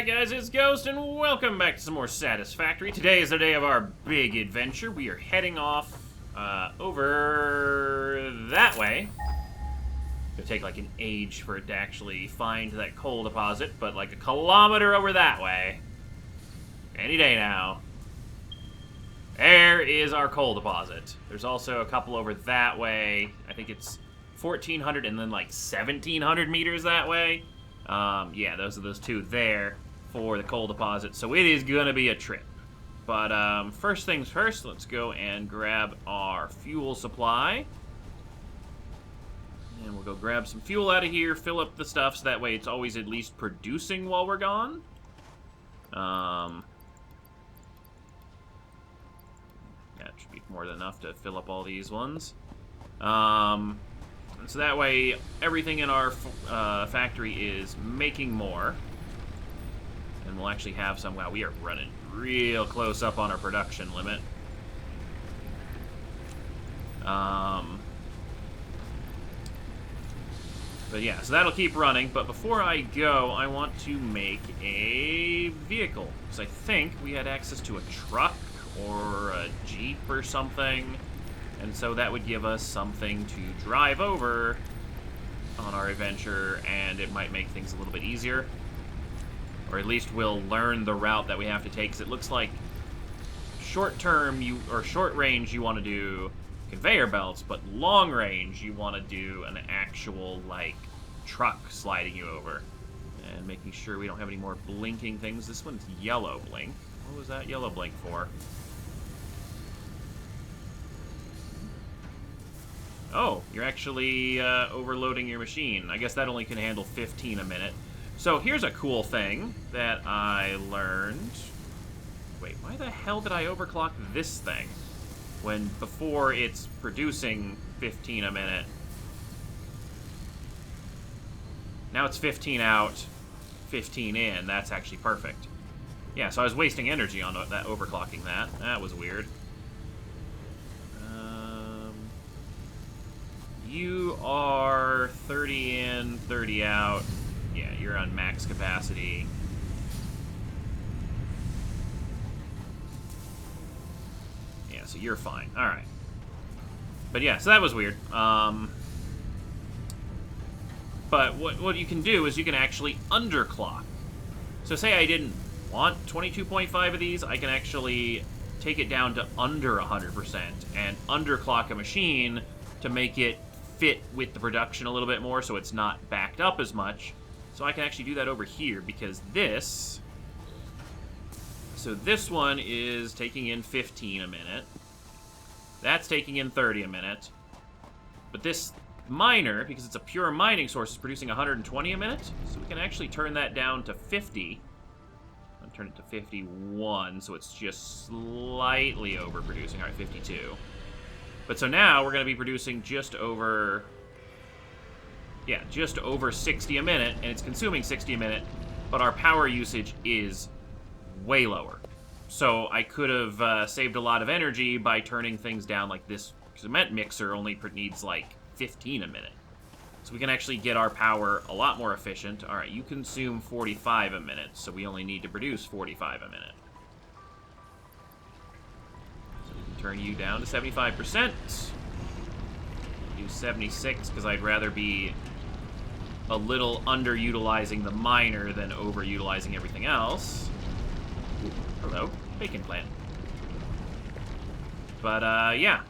Alright guys, it's Ghost, and welcome back to some more Satisfactory. Today is the day of our big adventure. We are heading off over that way. It'll take like an age for it to actually find that coal deposit, but like a kilometer over that way. Any day now. There is our coal deposit. There's also a couple over that way. I think it's 1,400 and then like 1,700 meters that way. Yeah, those are those two there for the coal deposit. So it is going to be a trip. But first things first, let's go and grab our fuel supply. And we'll go grab some fuel out of here, fill up the stuff, so that way it's always at least producing while we're gone. That should be more than enough to fill up all these ones. So that way, everything in our factory is making more. And we'll actually have some... Wow, we are running real close up on our production limit. But yeah, so that'll keep running. But before I go, I want to make a vehicle. Because I think we had access to a truck or a Jeep or something. And so that would give us something to drive over on our adventure, and it might make things a little bit easier. Or at least we'll learn the route that we have to take, because it looks like short range you want to do conveyor belts, but long range you want to do an actual, like, truck sliding you over. And making sure we don't have any more blinking things. This one's yellow blink. What was that yellow blink for? Oh, you're actually overloading your machine. I guess that only can handle 15 a minute. So here's a cool thing that I learned. Wait, why the hell did I overclock this thing? When before it's producing 15 a minute. Now it's 15 out, 15 in. That's actually perfect. Yeah, so I was wasting energy on that overclocking that. That was weird. You are 30 in, 30 out. Yeah, you're on max capacity. Yeah, so you're fine. Alright. But yeah, so that was weird. But what you can do is you can actually underclock. So say I didn't want 22.5 of these, I can actually take it down to under 100% and underclock a machine to make it fit with the production a little bit more, so it's not backed up as much. So I can actually do that over here, because this... So this one is taking in 15 a minute. That's taking in 30 a minute. But this miner, because it's a pure mining source, is producing 120 a minute. So we can actually turn that down to 50. I'll turn it to 51, so it's just slightly overproducing. Alright, 52. But so now we're going to be producing just over 60 a minute, and it's consuming 60 a minute, but our power usage is way lower. So I could have saved a lot of energy by turning things down like this cement mixer only needs like 15 a minute. So we can actually get our power a lot more efficient. All right, you consume 45 a minute, so we only need to produce 45 a minute. Turn you down to 75%. Do 76 because I'd rather be a little underutilizing the miner than overutilizing everything else. Ooh, hello, bacon plant. But yeah,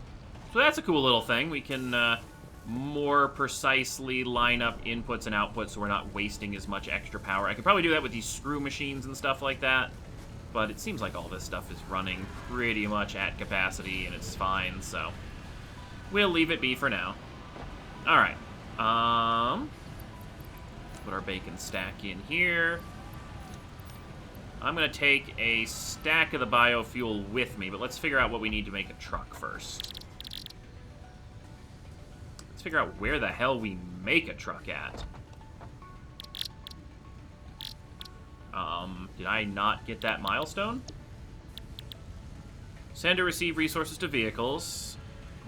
so that's a cool little thing. We can more precisely line up inputs and outputs so we're not wasting as much extra power. I could probably do that with these screw machines and stuff like that. But it seems like all this stuff is running pretty much at capacity, and it's fine, so we'll leave it be for now. Alright. Put our bacon stack in here. I'm going to take a stack of the biofuel with me, but let's figure out what we need to make a truck first. Let's figure out where the hell we make a truck at. Did I not get that milestone? Send or receive resources to vehicles.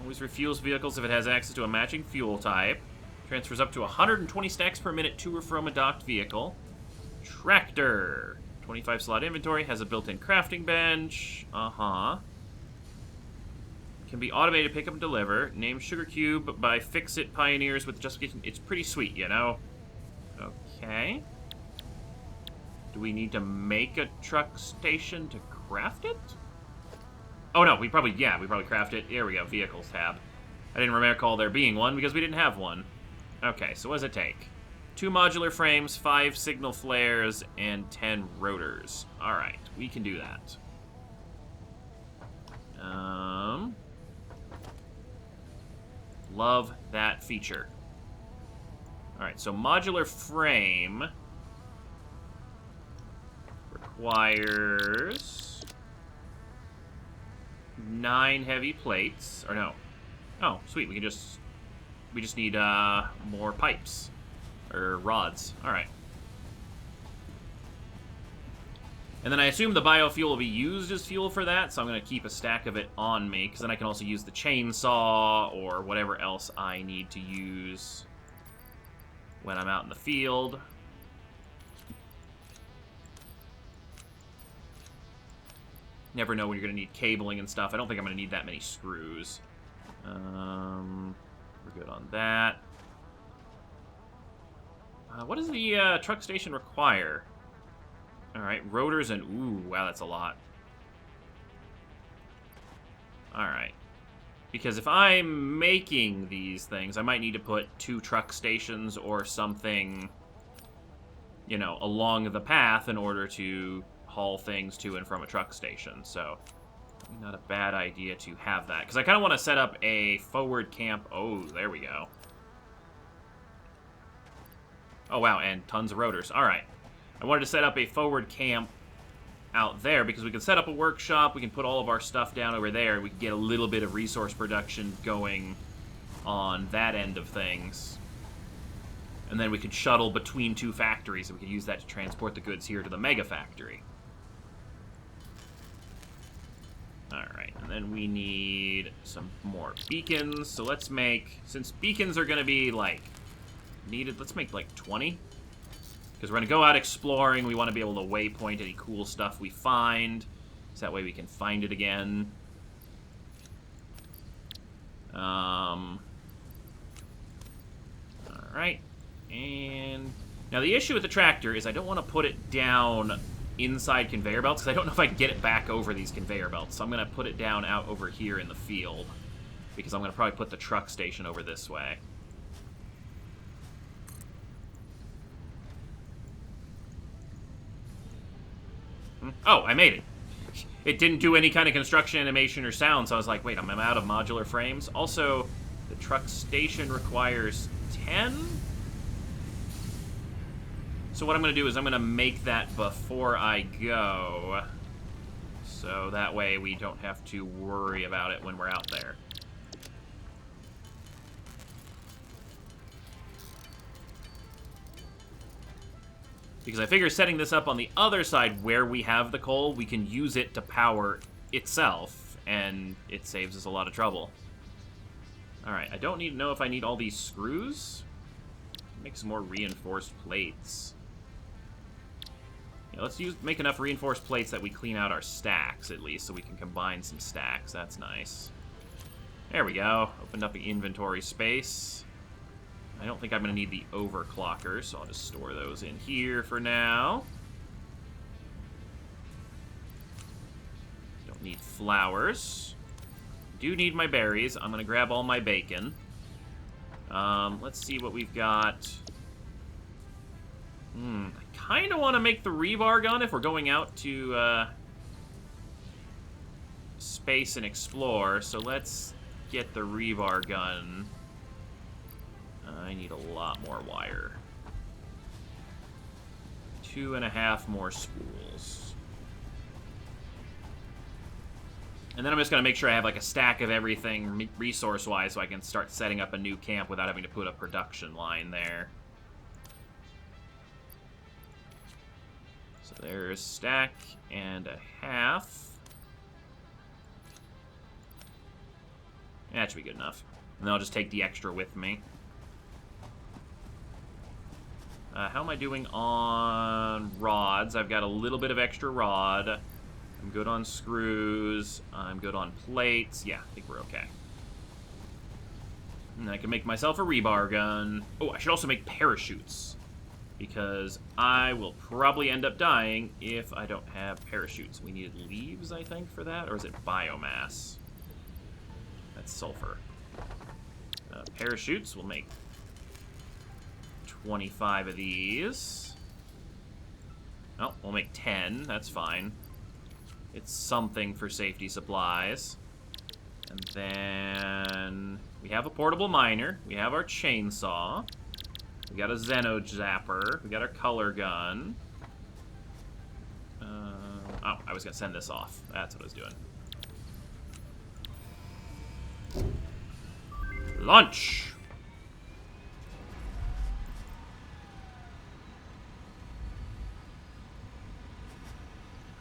Always refuels vehicles if it has access to a matching fuel type. Transfers up to 120 stacks per minute to or from a docked vehicle. Tractor. 25 slot inventory, has a built-in crafting bench. Uh-huh. Can be automated pick up and deliver. Name Sugar Cube by Fix-It Pioneers with Justification. It's pretty sweet, you know? Okay. Do we need to make a truck station to craft it? Oh no, we probably craft it. Here we go, Vehicles tab. I didn't recall there being one because we didn't have one. Okay, so what does it take? 2 modular frames, 5 signal flares, and 10 rotors. Alright, we can do that. Love that feature. Alright, so modular frame requires 9 heavy plates. Or no. Oh, sweet, we just need more pipes. Or rods. Alright. And then I assume the biofuel will be used as fuel for that, so I'm going to keep a stack of it on me, because then I can also use the chainsaw or whatever else I need to use when I'm out in the field. Never know when you're going to need cabling and stuff. I don't think I'm going to need that many screws. We're good on that. What does the truck station require? Alright, rotors and... Ooh, wow, that's a lot. Alright. Because if I'm making these things, I might need to put 2 truck stations or something, you know, along the path in order to haul things to and from a truck station. So, not a bad idea to have that. Because I kind of want to set up a forward camp. Oh, there we go. Oh, wow, and tons of rotors. Alright. I wanted to set up a forward camp out there because we can set up a workshop, we can put all of our stuff down over there, and we can get a little bit of resource production going on that end of things. And then we could shuttle between 2 factories, and we could use that to transport the goods here to the mega factory. Alright, and then we need some more beacons. So let's make, since beacons are going to be, like, needed, let's make, like, 20. Because we're going to go out exploring. We want to be able to waypoint any cool stuff we find. So that way we can find it again. Alright. And now the issue with the tractor is I don't want to put it down inside conveyor belts, because I don't know if I can get it back over these conveyor belts. So I'm going to put it down out over here in the field. Because I'm going to probably put the truck station over this way. Oh, I made it. It didn't do any kind of construction animation or sound, so I was like, wait, I'm out of modular frames. Also, the truck station requires 10? So what I'm going to do is I'm going to make that before I go. So that way we don't have to worry about it when we're out there. Because I figure setting this up on the other side where we have the coal, we can use it to power itself, and it saves us a lot of trouble. Alright, I don't need to know if I need all these screws. Make some more reinforced plates. Yeah, let's make enough reinforced plates that we clean out our stacks, at least, so we can combine some stacks. That's nice. There we go. Opened up the inventory space. I don't think I'm going to need the overclockers, so I'll just store those in here for now. Don't need flowers. Do need my berries. I'm going to grab all my bacon. Let's see what we've got. I kind of want to make the rebar gun if we're going out to space and explore, so let's get the rebar gun. I need a lot more wire. 2.5 more spools. And then I'm just going to make sure I have like a stack of everything resource-wise so I can start setting up a new camp without having to put a production line there. So there's stack and a half. That should be good enough. And then I'll just take the extra with me. How am I doing on rods? I've got a little bit of extra rod. I'm good on screws. I'm good on plates. Yeah, I think we're okay. And I can make myself a rebar gun. Oh, I should also make parachutes, because I will probably end up dying if I don't have parachutes. We needed leaves, I think, for that, or is it biomass? That's sulfur. Parachutes, we'll make 25 of these. Oh, we'll make 10, that's fine. It's something for safety supplies. And then we have a portable miner. We have our chainsaw. We got a Xeno zapper. We got our color gun. Oh, I was gonna send this off. That's what I was doing. Lunch!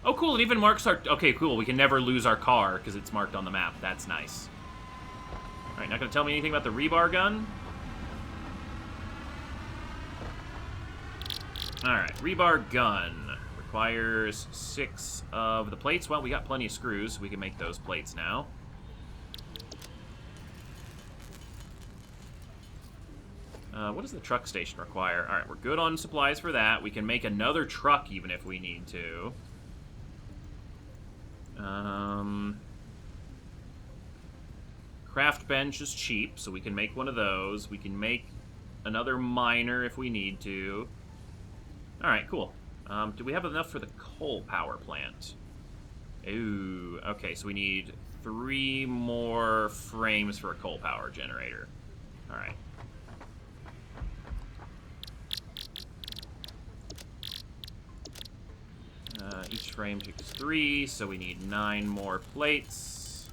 Oh, cool, it even marks our... Okay, cool, we can never lose our car because it's marked on the map. That's nice. Alright, not gonna tell me anything about the rebar gun? Alright, rebar gun. Requires 6 of the plates. Well, we got plenty of screws, so we can make those plates now. What does the truck station require? Alright, we're good on supplies for that. We can make another truck even if we need to. Craft bench is cheap, so we can make one of those. We can make another miner if we need to. Alright, cool. Do we have enough for the coal power plant? Ooh, okay, so we need 3 more frames for a coal power generator. Alright. Each frame takes 3, so we need 9 more plates.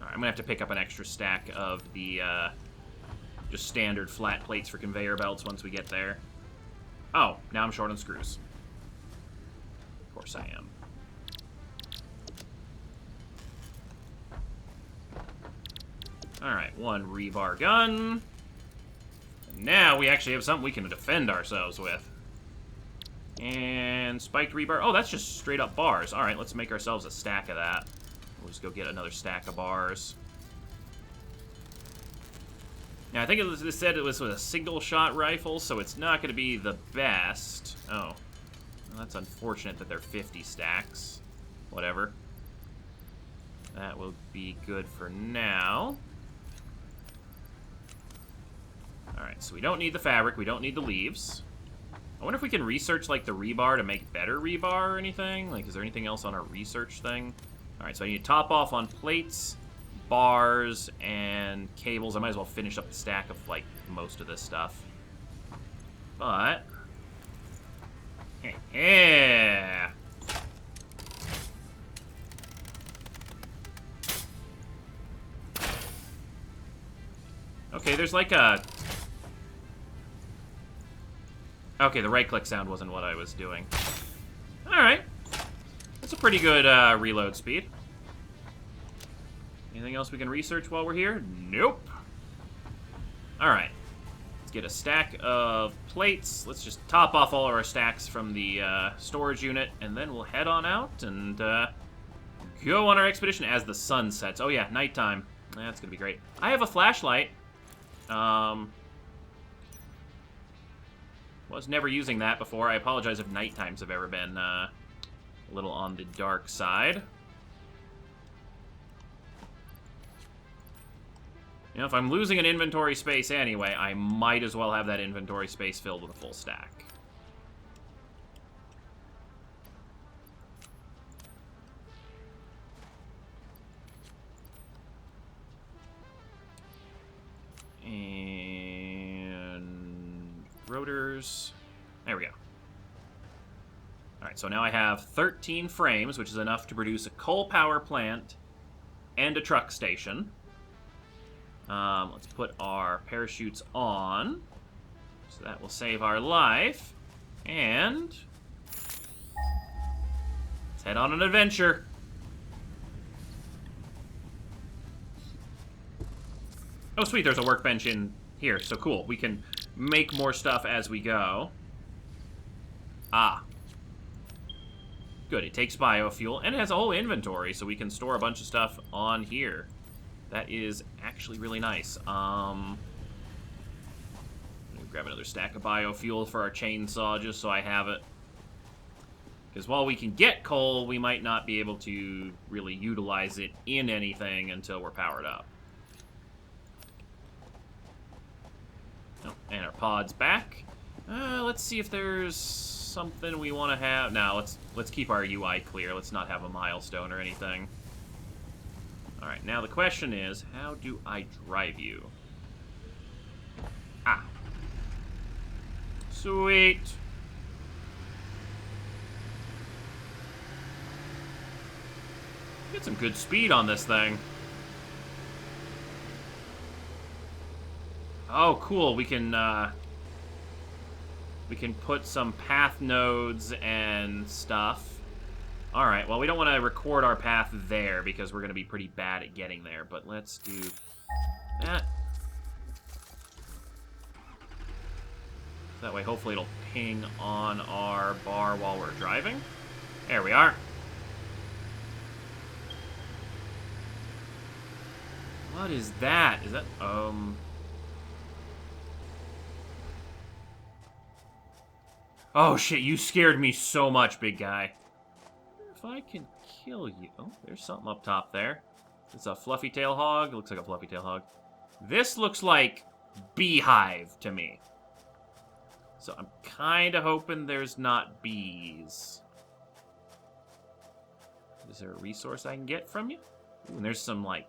Alright, I'm gonna have to pick up an extra stack of the, just standard flat plates for conveyor belts once we get there. Oh, now I'm short on screws. Of course I am. Alright, 1 rebar gun. And now we actually have something we can defend ourselves with. And spiked rebar. Oh, that's just straight up bars. Alright, let's make ourselves a stack of that. We'll just go get another stack of bars. Now, I think it said it was with a single-shot rifle, so it's not going to be the best. Oh. Well, that's unfortunate that they're 50 stacks. Whatever. That will be good for now. Alright, so we don't need the fabric, we don't need the leaves. I wonder if we can research, like, the rebar to make better rebar or anything? Like, is there anything else on our research thing? Alright, so I need to top off on plates, bars, and cables. I might as well finish up the stack of, like, most of this stuff. But... yeah. Okay, there's like a... Okay, the right-click sound wasn't what I was doing. Alright. That's a pretty good reload speed. Anything else we can research while we're here? Nope. Alright. Let's get a stack of plates. Let's just top off all of our stacks from the storage unit, and then we'll head on out and go on our expedition as the sun sets. Oh yeah, nighttime. That's gonna be great. I have a flashlight. Was never using that before. I apologize if night times have ever been a little on the dark side. You know, if I'm losing an inventory space anyway, I might as well have that inventory space filled with a full stack. And rotors. There we go. Alright, so now I have 13 frames, which is enough to produce a coal power plant and a truck station. Let's put our parachutes on. So that will save our life. And head on an adventure. Oh, sweet, there's a workbench in here, so cool. We can make more stuff as we go. Ah. Good, it takes biofuel, and it has a whole inventory, so we can store a bunch of stuff on here. That is actually really nice. Let me grab another stack of biofuel for our chainsaw, just so I have it. Because while we can get coal, we might not be able to really utilize it in anything until we're powered up. Oh, and our pod's back. Let's see if there's something we want to have. No, let's keep our UI clear. Let's not have a milestone or anything. All right, now the question is, how do I drive you? Ah. Sweet. Get some good speed on this thing. Oh, cool. We can put some path nodes and stuff. All right, well, we don't want to record our path there because we're going to be pretty bad at getting there, but let's do that. That way, hopefully, it'll ping on our bar while we're driving. There we are. What is that? Is that, Oh, shit, you scared me so much, big guy. If I can kill you... Oh, there's something up top there. It's a fluffy tail hog. It looks like a fluffy tail hog. This looks like beehive to me. So I'm kind of hoping there's not bees. Is there a resource I can get from you? Ooh, and there's some, like...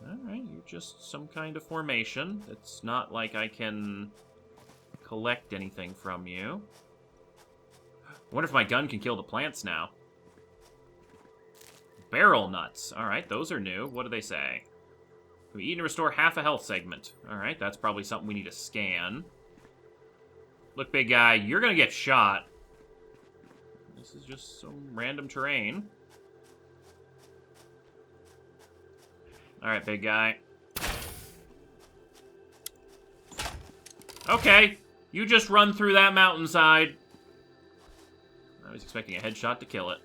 Alright, you're just some kind of formation. It's not like I can collect anything from you. I wonder if my gun can kill the plants now. Barrel nuts. Alright, those are new. What do they say? We eat and restore half a health segment. Alright, that's probably something we need to scan. Look, big guy, you're gonna get shot. This is just some random terrain. Alright, big guy. Okay, you just run through that mountainside. I was expecting a headshot to kill it.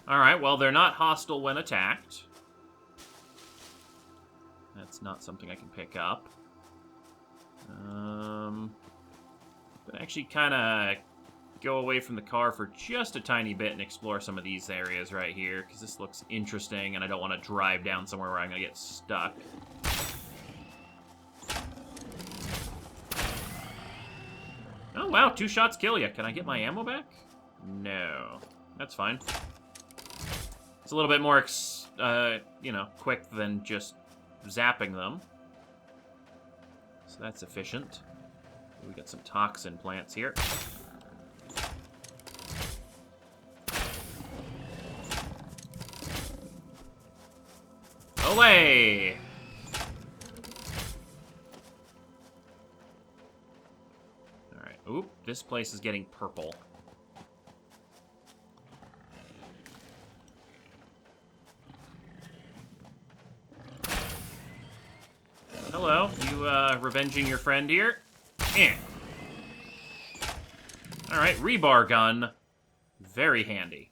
Alright, well, they're not hostile when attacked. That's not something I can pick up. But actually kind of go away from the car for just a tiny bit and explore some of these areas right here, because this looks interesting, and I don't want to drive down somewhere where I'm going to get stuck. Oh, wow, 2 shots kill you. Can I get my ammo back? No. That's fine. It's a little bit more, you know, quick than just zapping them. So that's efficient. We got some toxin plants here. Away! Alright, oop, this place is getting purple. Hello, you, revenging your friend here? Eh. Alright, rebar gun. Very handy.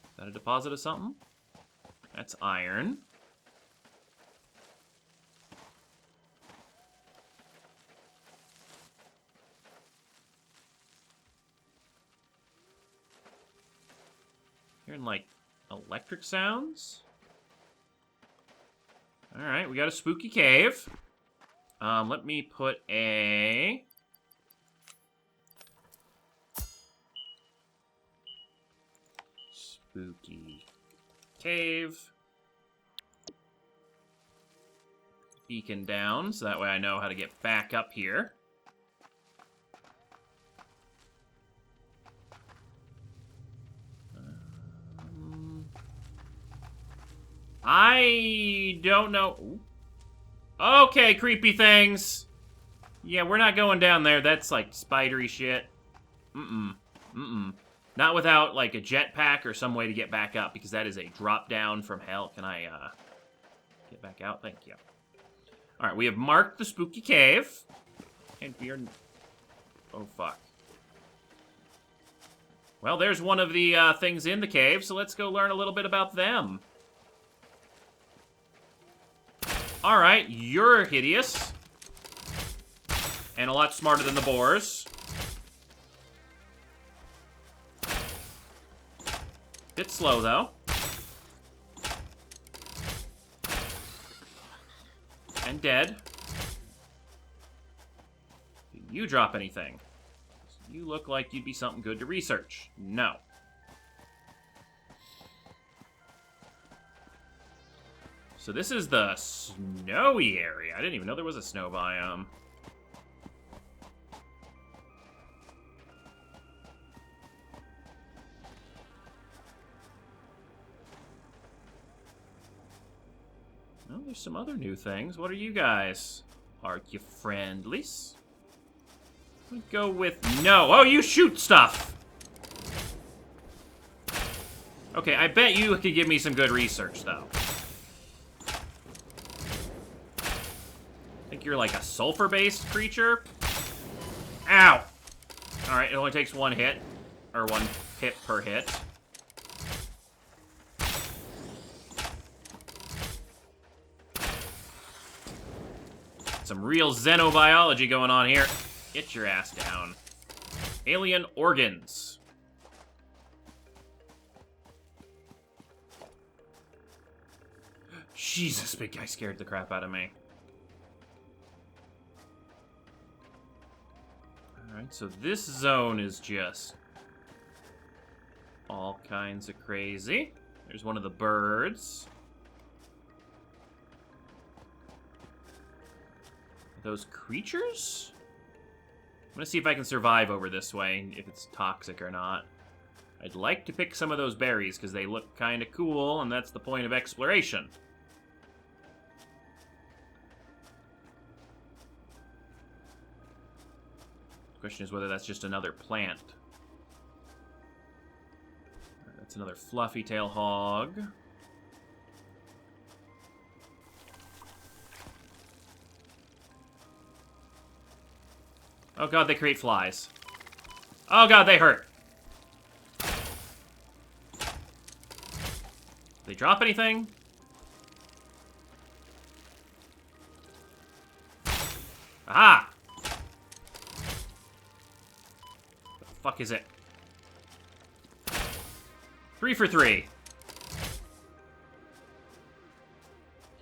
Is that a deposit of something? That's iron. Hearing, like, electric sounds? Alright, we got a spooky cave. Let me put a... Spooky cave. Beacon down, so that way I know how to get back up here. I don't know. Ooh. Okay, creepy things. Yeah, we're not going down there. That's, like, spidery shit. Not without, like, a jetpack or some way to get back up, because that is a drop down from hell. Can I, get back out? Thank you. Alright, we have marked the spooky cave. And we are... Oh, fuck. Well, there's one of the, things in the cave, so let's go learn a little bit about them. Alright, you're hideous. And a lot smarter than the boars. Bit slow, though. And dead. Did you drop anything? You look like you'd be something good to research. No. So this is the snowy area. I didn't even know there was a snow biome. Well, there's some other new things. What are you guys? Are you friendlies? We go with no. Oh, you shoot stuff! Okay, I bet you could give me some good research, though. Think you're like a sulfur-based creature? Ow! Alright, it only takes one hit. Or one hit per hit. Some real xenobiology going on here. Get your ass down. Alien organs. Jesus, big guy scared the crap out of me. Alright, so this zone is just all kinds of crazy. There's one of the birds. Those creatures? I'm gonna see if I can survive over this way, if it's toxic or not. I'd like to pick some of those berries, because they look kind of cool, and that's the point of exploration. The question is whether that's just another plant. That's another fluffy tail hog. Oh god, they create flies. Oh god, they hurt. They drop anything? Aha! The fuck is it? 3 for 3.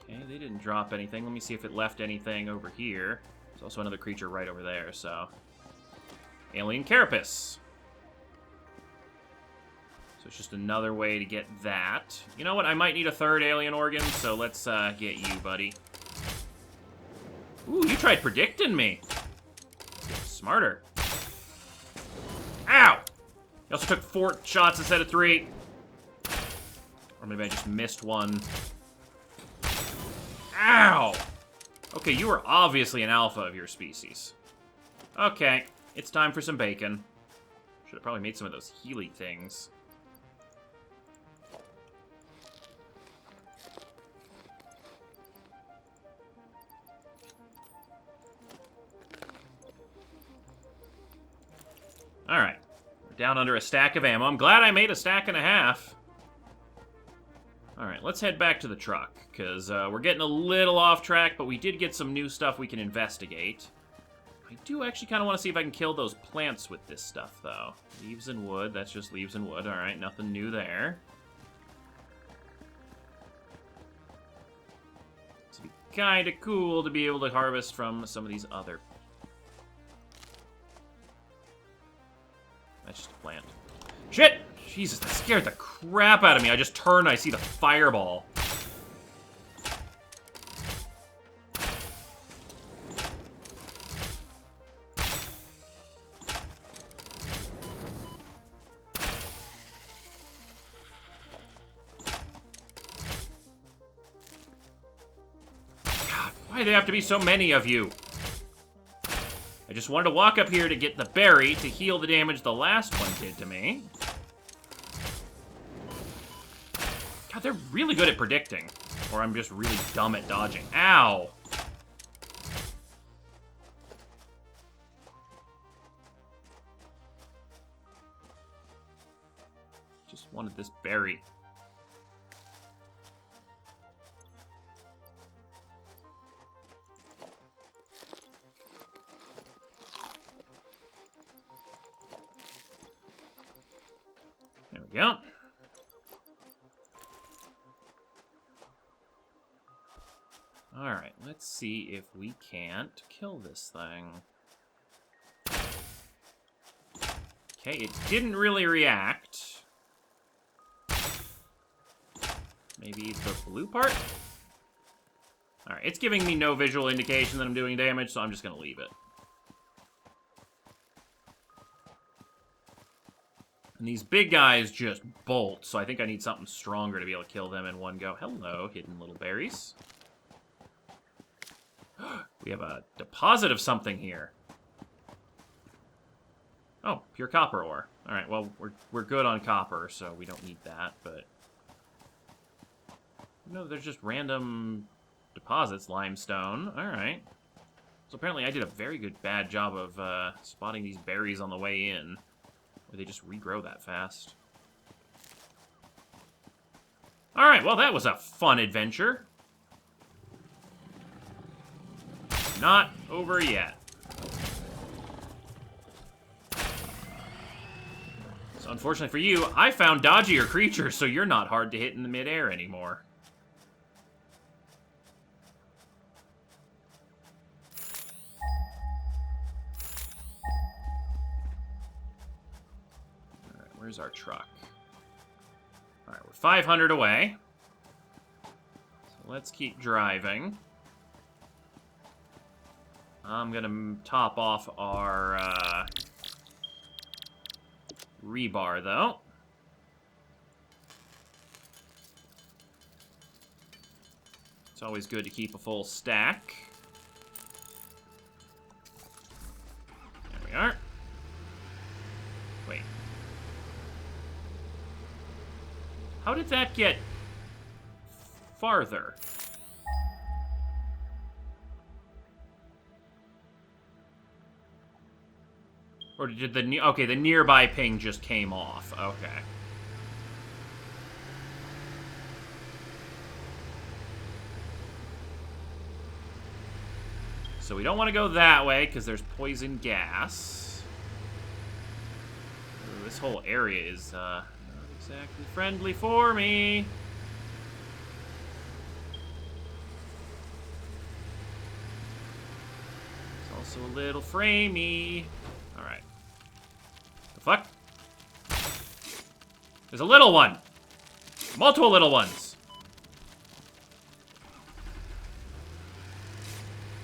Okay, they didn't drop anything. Let me see if it left anything over here. There's also another creature right over there, so... Alien carapace. So it's just another way to get that. You know what? I might need a third alien organ, so let's get you, buddy. Ooh, you tried predicting me. Get smarter. Ow! You also took 4 shots instead of 3. Or maybe I just missed one. Ow! Okay, you are obviously an alpha of your species. Okay, it's time for some bacon. Should have probably made some of those Healy things. Alright, we're down under a stack of ammo. I'm glad I made a stack and a half. Alright, let's head back to the truck, because we're getting a little off track, but we did get some new stuff we can investigate. I do actually kind of want to see if I can kill those plants with this stuff, though. Leaves and wood, that's just leaves and wood. Alright, nothing new there. It'd be kind of cool to be able to harvest from some of these other... That's just a plant. Shit! Jesus, that scared the crap out of me. I just turned and I see the fireball. Why do there have to be so many of you? I just wanted to walk up here to get the berry to heal the damage the last one did to me. God, they're really good at predicting. Or I'm just really dumb at dodging. Ow! Just wanted this berry. There we go. Alright, let's see if we can't kill this thing. Okay, it didn't really react. Maybe the blue part? Alright, it's giving me no visual indication that I'm doing damage, so I'm just gonna leave it. And these big guys just bolt, so I think I need something stronger to be able to kill them in one go. Hello, hidden little berries. We have a deposit of something here. Oh, pure copper ore. Alright, well, we're good on copper, so we don't need that, but... No, there's just random deposits. Limestone. Alright. So apparently I did a very bad job of spotting these berries on the way in. Or they just regrow that fast. Alright, well that was a fun adventure. Not over yet. So unfortunately for you, I found dodgier creatures, so you're not hard to hit in the midair anymore. Alright, where's our truck? Alright, we're 500 away. So let's keep driving. I'm gonna top off our rebar, though. It's always good to keep a full stack. There we are. Wait. How did that get farther? Or did the... Okay, the nearby ping just came off. Okay. So we don't want to go that way, because there's poison gas. Ooh, this whole area is not exactly friendly for me. It's also a little framey. Alright. The fuck? There's a little one! Multiple little ones!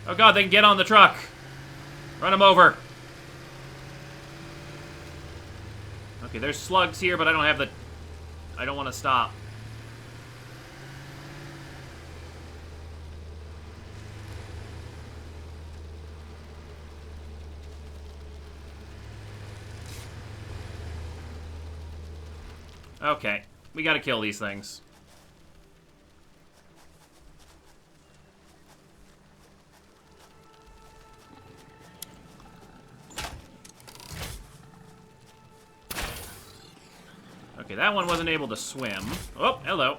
Oh god, they can get on the truck! Run them over! Okay, there's slugs here, but I don't have the... I don't want to stop. Okay, we gotta kill these things. Okay, that one wasn't able to swim. Oh, hello.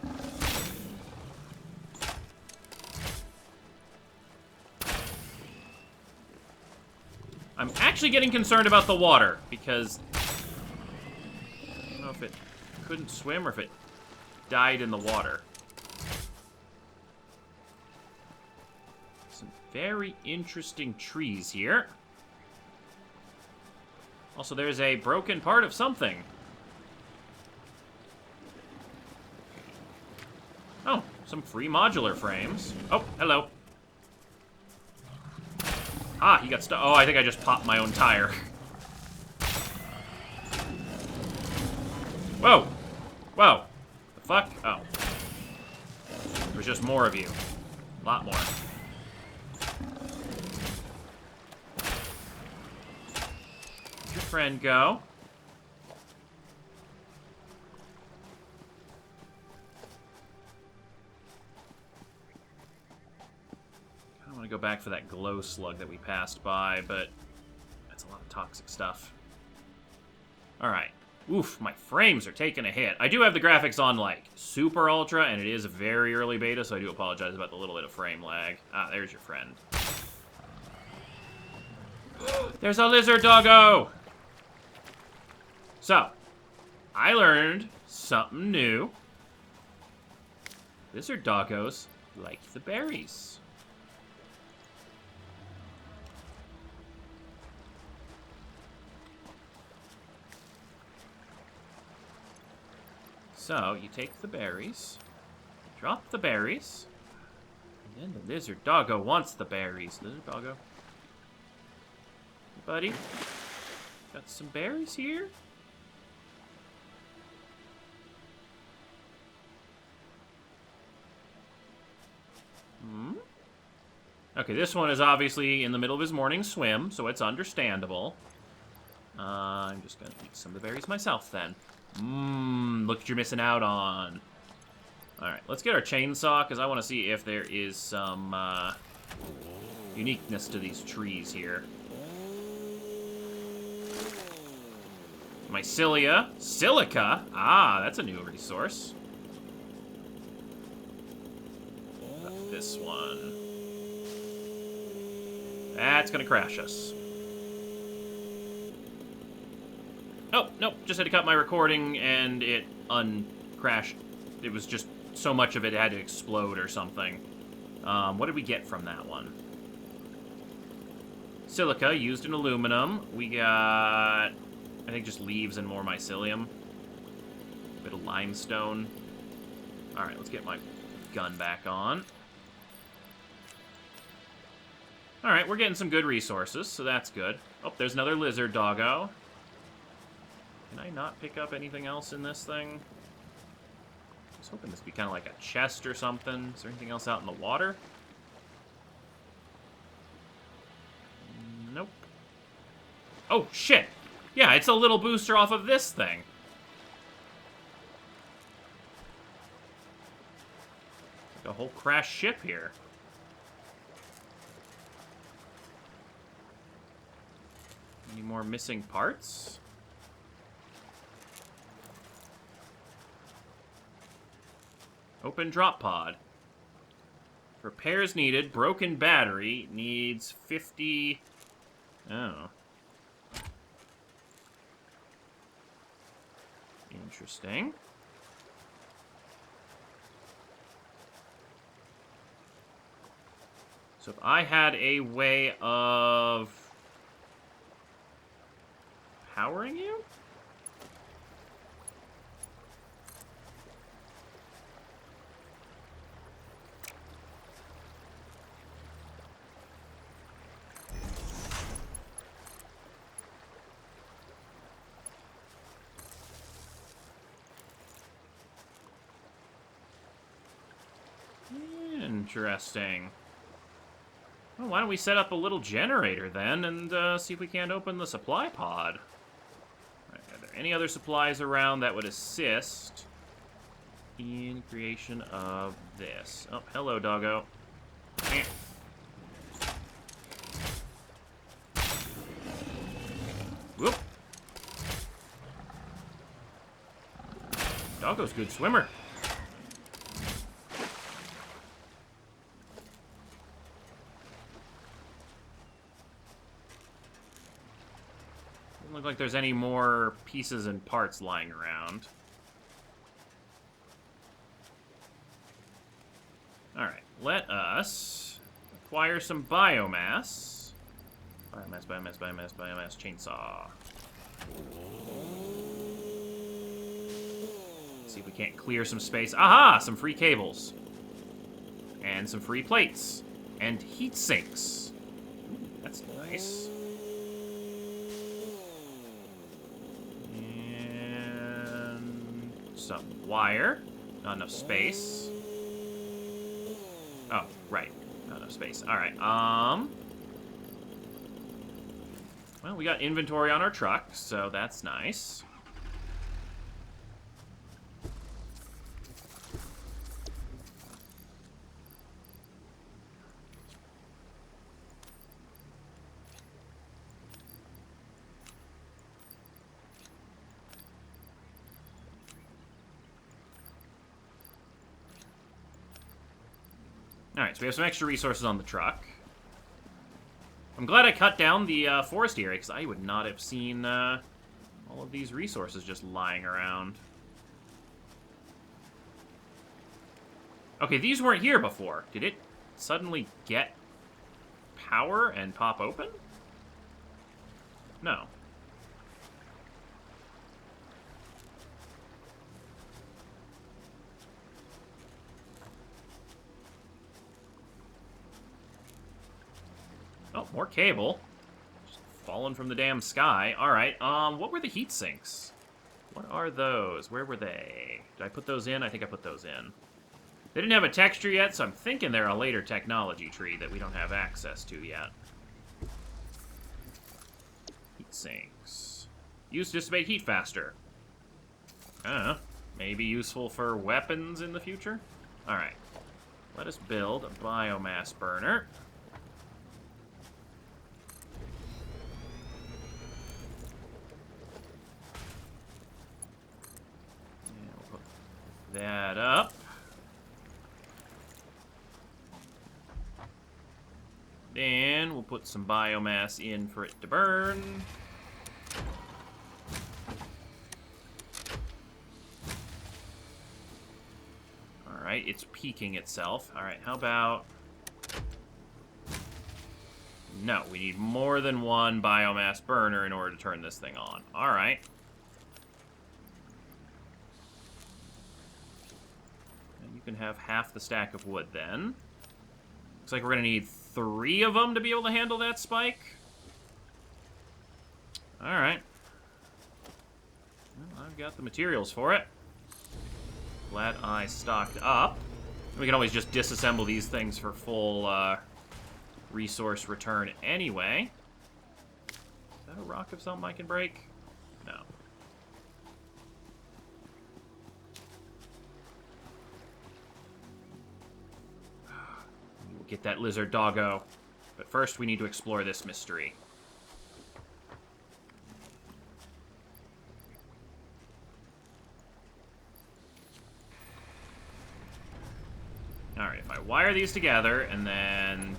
I'm actually getting concerned about the water, because... I don't know if it couldn't swim or if it died in the water. Some very interesting trees here. Also, there's a broken part of something. Oh, some free modular frames. Oh, hello. Ah, he got stuck. Oh, I think I just popped my own tire. Whoa! Whoa! The fuck? Oh. There's just more of you. A lot more. friend go? I don't want to go back for that glow slug that we passed by, but that's a lot of toxic stuff. Alright. Oof, my frames are taking a hit. I do have the graphics on, like, super ultra, and it is a very early beta, so I do apologize about the little bit of frame lag. Ah, there's your friend. There's a lizard doggo! So, I learned something new. Lizard doggos like the berries. So, you take the berries, drop the berries, and then the lizard doggo wants the berries. Lizard doggo. Hey, buddy, got some berries here? Okay, this one is obviously in the middle of his morning swim, so it's understandable. I'm just gonna eat some of the berries myself, then. Look what you're missing out on. Alright, let's get our chainsaw, because I want to see if there is some uniqueness to these trees here. Mycelia. Silica? Ah, that's a new resource. This one. That's gonna crash us. Oh, nope, just had to cut my recording and it uncrashed. It was just so much of it had to explode or something. What did we get from that one? Silica, used in aluminum. We got, I think, just leaves and more mycelium. A bit of limestone. Alright, let's get my gun back on. Alright, we're getting some good resources, so that's good. Oh, there's another lizard doggo. Can I not pick up anything else in this thing? I was hoping this would be kind of like a chest or something. Is there anything else out in the water? Nope. Oh, shit! Yeah, it's a little booster off of this thing. Like a whole crashed ship here. Any more missing parts? Open drop pod. Repairs needed. Broken battery needs 50... Oh. Interesting. So if I had a way of powering you? Interesting. Well, why don't we set up a little generator then and see if we can't open the supply pod? Right, are there any other supplies around that would assist in creation of this? Oh, hello, doggo. Eh. Whoop. Doggo's a good swimmer. Doesn't look like there's any more pieces and parts lying around. Alright, let us acquire some biomass. Biomass, chainsaw. Let's see if we can't clear some space. Aha! Some free cables. And some free plates. And heat sinks. Ooh, that's nice. And some wire. Not enough space. Oh, right. Not enough space. Alright, Well, we got inventory on our truck, so that's nice. Alright, so we have some extra resources on the truck. I'm glad I cut down the forest area, because I would not have seen all of these resources just lying around. Okay, these weren't here before. Did it suddenly get power and pop open? No. Oh, more cable. Just falling from the damn sky. Alright, what were the heat sinks? What are those? Where were they? Did I put those in? I think I put those in. They didn't have a texture yet, so I'm thinking they're a later technology tree that we don't have access to yet. Heat sinks. Use to dissipate heat faster. Maybe useful for weapons in the future? Alright. Let us build a biomass burner. That up. Then we'll put some biomass in for it to burn. Alright, it's peaking itself. Alright, how about... No, we need more than one biomass burner in order to turn this thing on. Alright. Can have half the stack of wood then. Looks like we're gonna need 3 of them to be able to handle that spike. Alright. Well, I've got the materials for it. Glad I stocked up. We can always just disassemble these things for full resource return anyway. Is that a rock of something I can break? No. Get that lizard doggo. But first, we need to explore this mystery. Alright, if I wire these together, and then...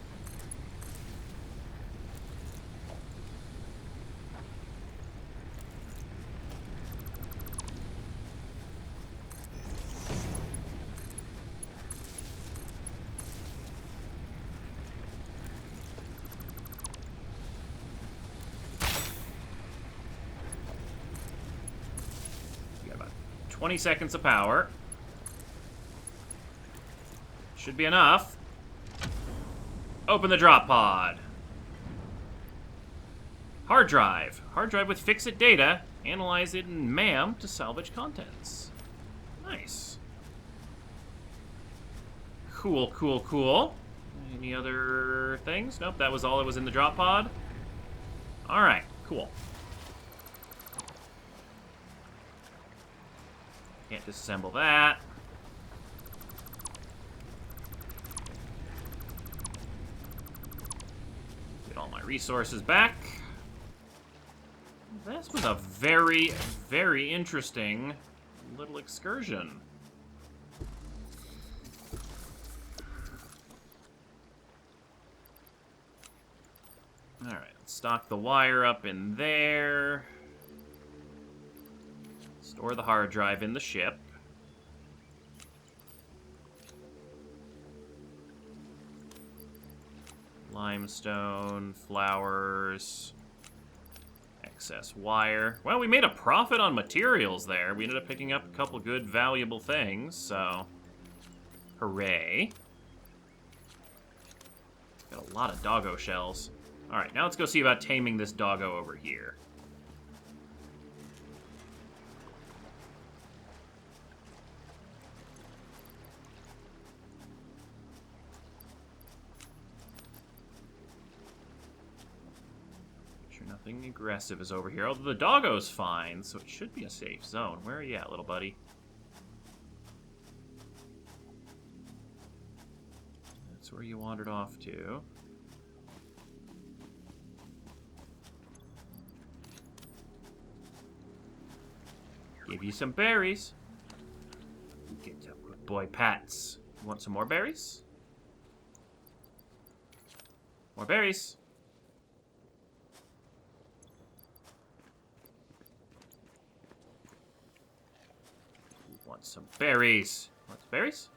We got about 20 seconds of power. Should be enough. Open the drop pod. Hard drive. Hard drive with fix-it data. Analyze it in MAM to salvage contents. Nice. Cool, cool, cool. Any other things? Nope, that was all that was in the drop pod. Alright, cool. Can't disassemble that. Get all my resources back. This was a very, very interesting little excursion. Alright, let's stock the wire up in there. Store the hard drive in the ship. Limestone, flowers, excess wire. Well, we made a profit on materials there. We ended up picking up a couple good, valuable things, so... Hooray. Got a lot of doggo shells. Alright, now let's go see about taming this doggo over here. Make sure Nothing aggressive is over here. Although the doggo's fine, so it should be a safe zone. Where are you at, little buddy? That's where you wandered off to. Give you some berries. Get up, good boy, Pats. You want some more berries? More berries. You want some berries? Want some berries?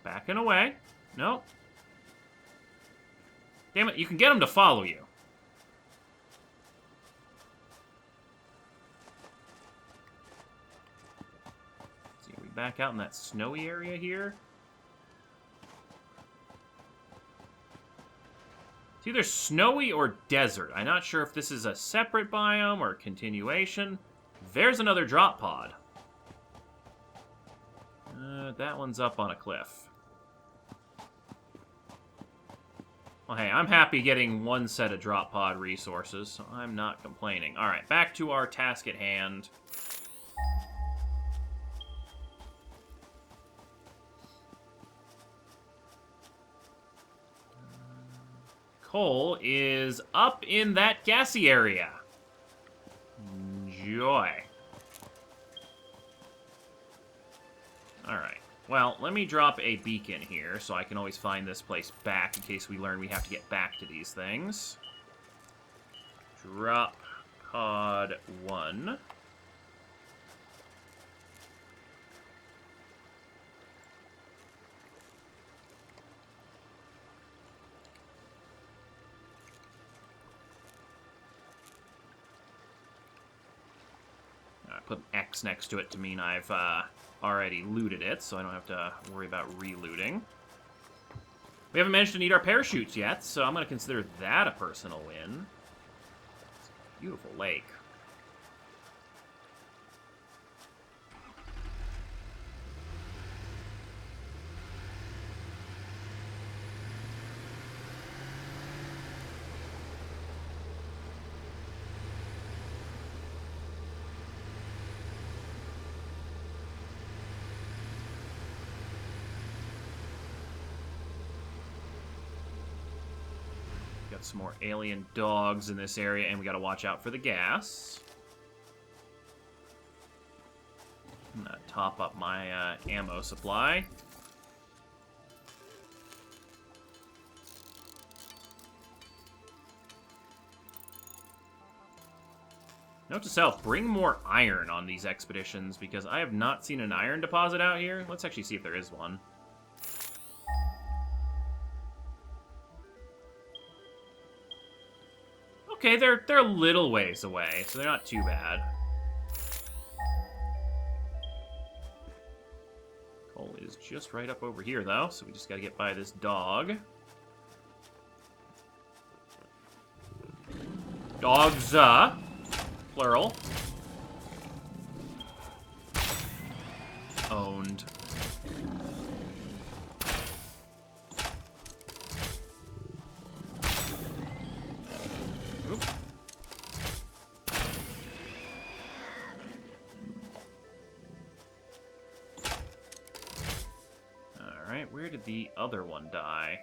Backing away. No. Damn it, you can get them to follow you. Let's see, are we back out in that snowy area here? It's either snowy or desert. I'm not sure if this is a separate biome or a continuation. There's another drop pod. That one's up on a cliff. Well, hey, I'm happy getting one set of drop pod resources, so I'm not complaining. All right, back to our task at hand. Coal is up in that gassy area. Enjoy. All right. Well, let me drop a beacon here so I can always find this place back in case we learn we have to get back to these things. Drop pod 1. I put an X next to it to mean I've already looted it, so I don't have to worry about relooting. We haven't managed to need our parachutes yet, so I'm going to consider that a personal win. It's a beautiful lake. Got some more alien dogs in this area, and we gotta watch out for the gas. I'm gonna top up my ammo supply. Note to self, bring more iron on these expeditions, because I have not seen an iron deposit out here. Let's actually see if there is one. Okay, they're a little ways away, so they're not too bad. Coal is just right up over here, though, so we just gotta get by this dog. Dogs, plural. Owned. Oop. Alright, where did the other one die?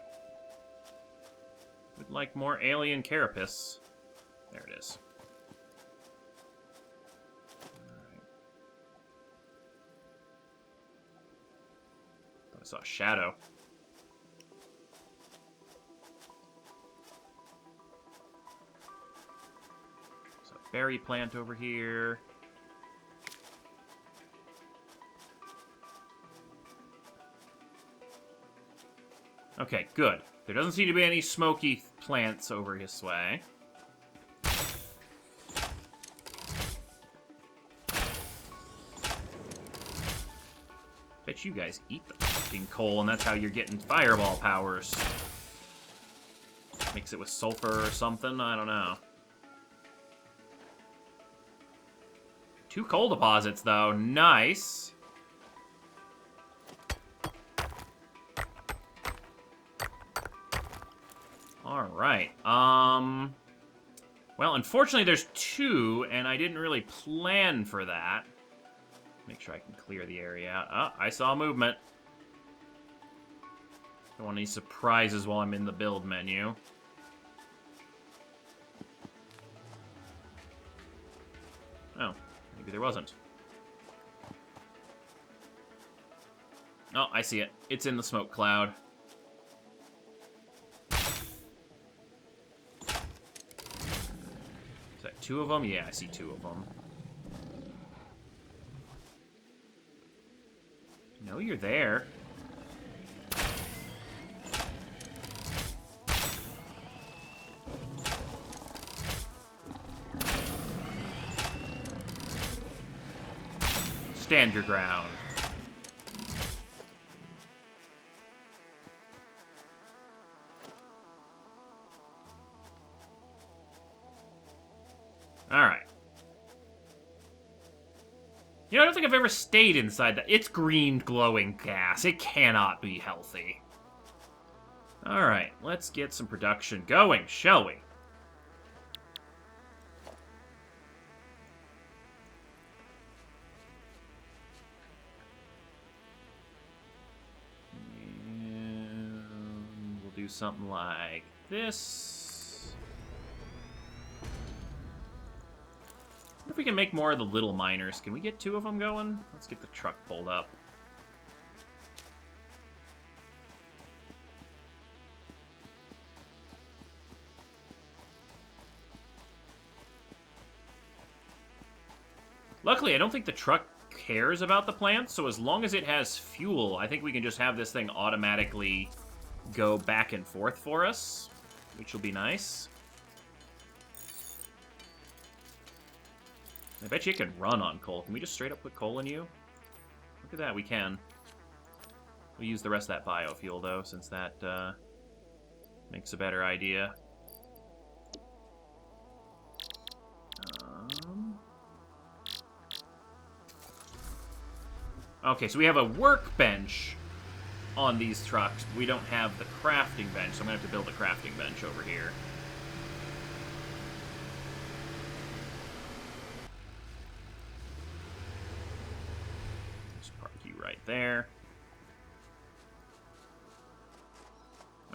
Would like more alien carapace. There it is. Alright. Thought I saw a shadow. Berry plant over here. Okay, good. There doesn't seem to be any smoky plants over his way. Bet you guys eat the fucking coal, and that's how you're getting fireball powers. Mix it with sulfur or something? I don't know. 2 coal deposits, though. Nice. Alright. Well, unfortunately there's 2, and I didn't really plan for that. Make sure I can clear the area out. Oh, I saw movement. Don't want any surprises while I'm in the build menu. Oh, maybe there wasn't. Oh, I see it. It's in the smoke cloud. Is that 2 of them? Yeah, I see 2 of them. No, you're there. Stand your ground. Alright. You know, I don't think I've ever stayed inside that. It's green glowing gas. It cannot be healthy. Alright, let's get some production going, shall we? And we'll do something like this. I wonder if we can make more of the little miners. Can we get 2 of them going? Let's get the truck pulled up. Luckily, I don't think the truck cares about the plants, so as long as it has fuel, I think we can just have this thing automatically go back and forth for us, which will be nice. I bet you can run on coal. Can we just straight up put coal in you? Look at that, we can. We'll use the rest of that biofuel, though, since that makes a better idea. Okay, so we have a workbench on these trucks. We don't have the crafting bench, so I'm going to have to build a crafting bench over here. Just park you right there.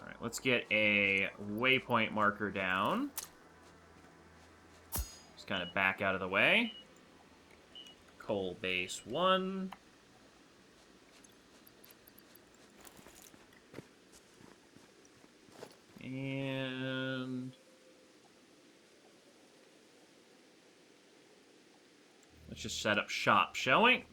Alright, let's get a waypoint marker down. Just kind of back out of the way. Coal base 1. And let's just set up shop, shall we?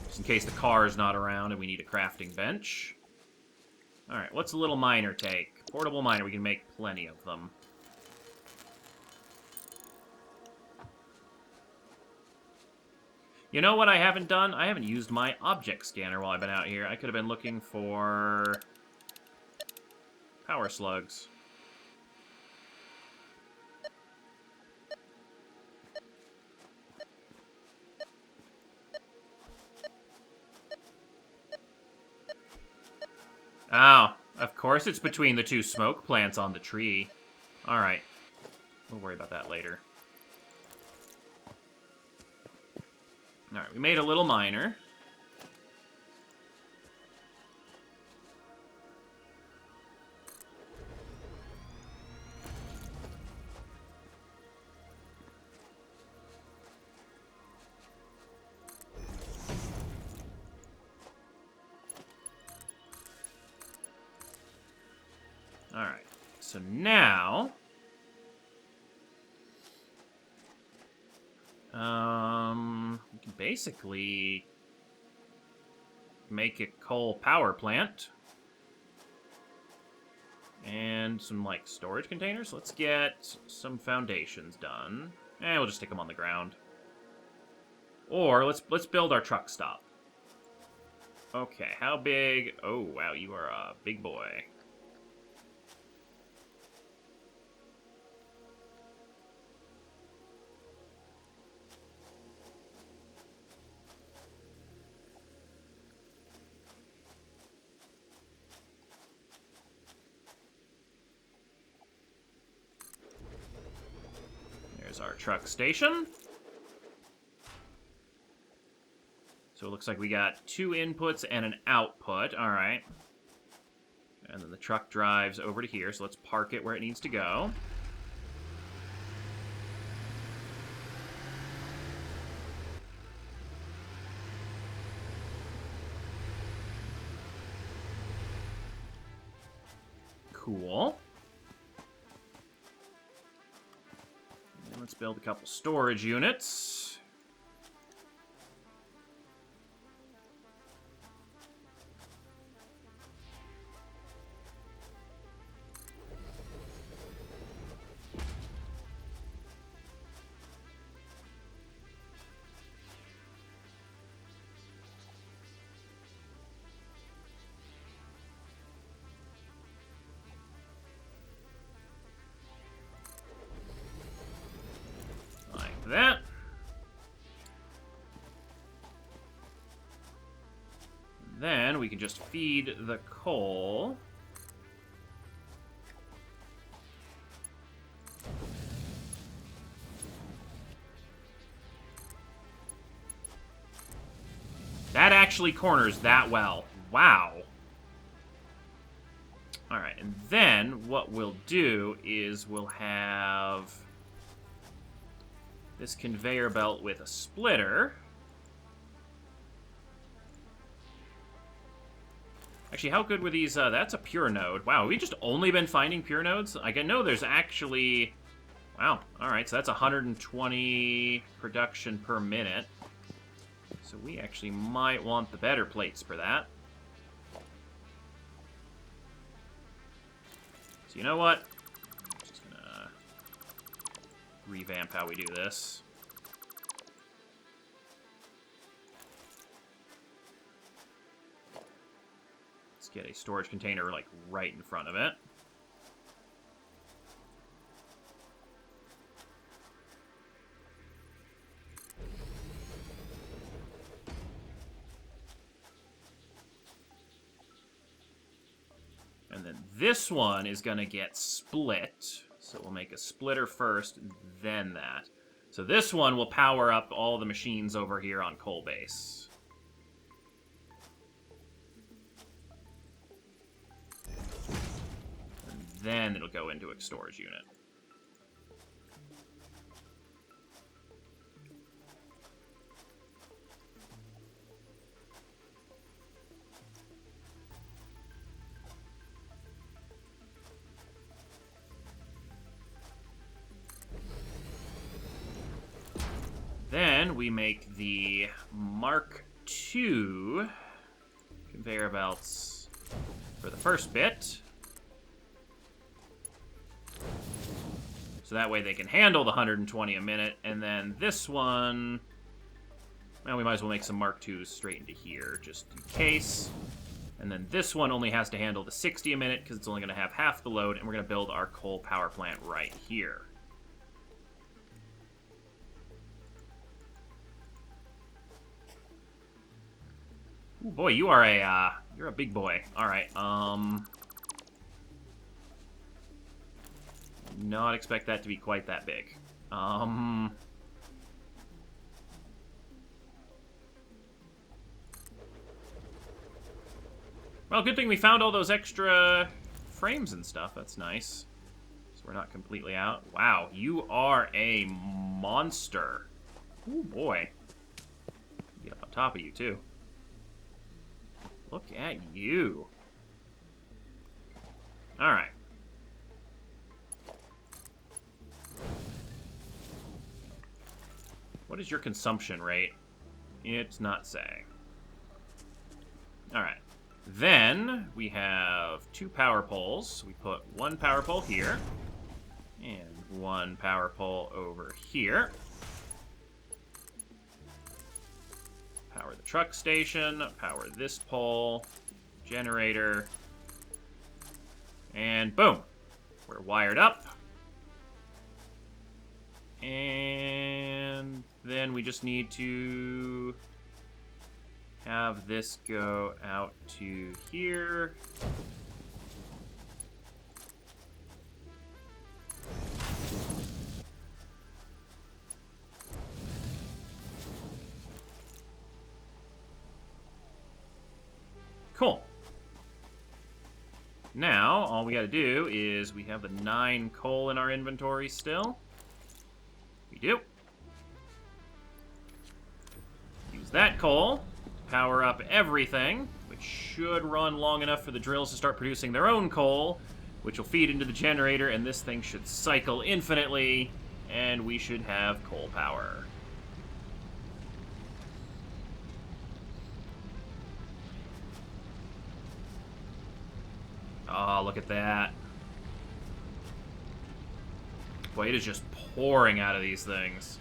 Just in case the car is not around and we need a crafting bench. Alright, what's a little miner take? Portable miner, we can make plenty of them. You know what I haven't done? I haven't used my object scanner while I've been out here. I could have been looking for power slugs. Oh, of course it's between the 2 smoke plants on the tree. Alright. We'll worry about that later. Alright, we made a little miner. Alright, so now... we can basically make a coal power plant. And some, like, storage containers. Let's get some foundations done. And we'll just stick them on the ground. Or, let's build our truck stop. Okay, how big? Oh, wow, you are a big boy. There's our truck station. So it looks like we got 2 inputs and an output. All right. And then the truck drives over to here, so let's park it where it needs to go. Cool. And let's build a couple storage units. That. Then we can just feed the coal. That actually corners that well. Wow. Alright, and then what we'll do is we'll have this conveyor belt with a splitter. Actually, how good were these? That's a pure node. Wow, we just only been finding pure nodes? Like, I know there's actually... Wow, alright, so that's 120 production per minute. So we actually might want the better plates for that. So you know what? Revamp how we do this. Let's get a storage container, like, right in front of it. And then this one is gonna get split. So we'll make a splitter first, then that. So this one will power up all the machines over here on Coal Base. And then it'll go into a storage unit. Then we make the Mark II conveyor belts for the first bit. So that way they can handle the 120 a minute. And then this one, well, we might as well make some Mark IIs straight into here, just in case. And then this one only has to handle the 60 a minute because it's only going to have half the load. And we're going to build our coal power plant right here. Ooh, boy, you're a big boy. All right, not expect that to be quite that big. Well, good thing we found all those extra frames and stuff. That's nice. So we're not completely out. Wow, you are a monster. Ooh, boy. Get up on top of you, too. Look at you. Alright. What is your consumption rate? It's not saying. Alright. Then we have 2 power poles. We put 1 power pole here. And 1 power pole over here. Power the truck station, power this pole, generator, and boom! We're wired up. And then we just need to have this go out to here. Cool. Now, all we gotta do is we have the 9 coal in our inventory still. We do. Use that coal to power up everything, which should run long enough for the drills to start producing their own coal, which will feed into the generator, and this thing should cycle infinitely, and we should have coal power. Oh, look at that. Boy, it is just pouring out of these things.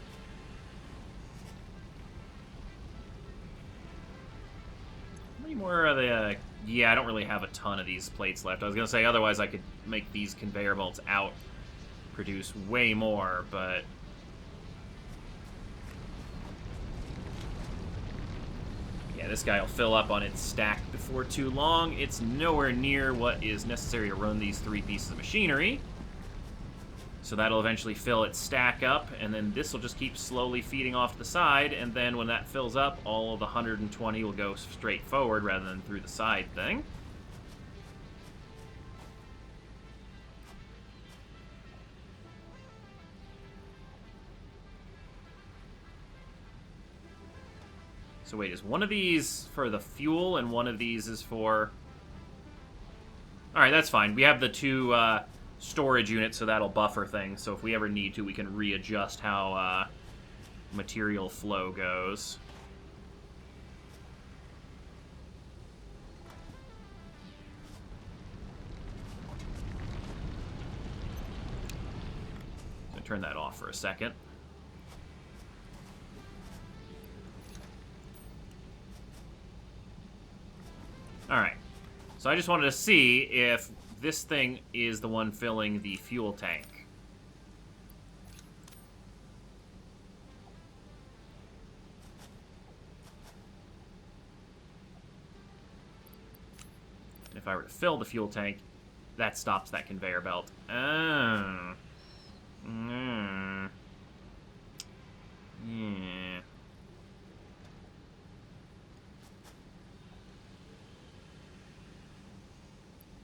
How many more are the... yeah, I don't really have a ton of these plates left. I was going to say, otherwise I could make these conveyor belts out produce way more, but... yeah, this guy will fill up on its stack before too long. It's nowhere near what is necessary to run these 3 pieces of machinery. So that'll eventually fill its stack up, and then this will just keep slowly feeding off the side, and then when that fills up, all of the 120 will go straight forward rather than through the side thing. So wait, is one of these for the fuel and one of these is for... alright, that's fine. We have the 2 storage units, so that'll buffer things. So if we ever need to, we can readjust how material flow goes. I'm gonna turn that off for a second. Alright, so I just wanted to see if this thing is the one filling the fuel tank. If I were to fill the fuel tank, that stops that conveyor belt. Oh. Yeah.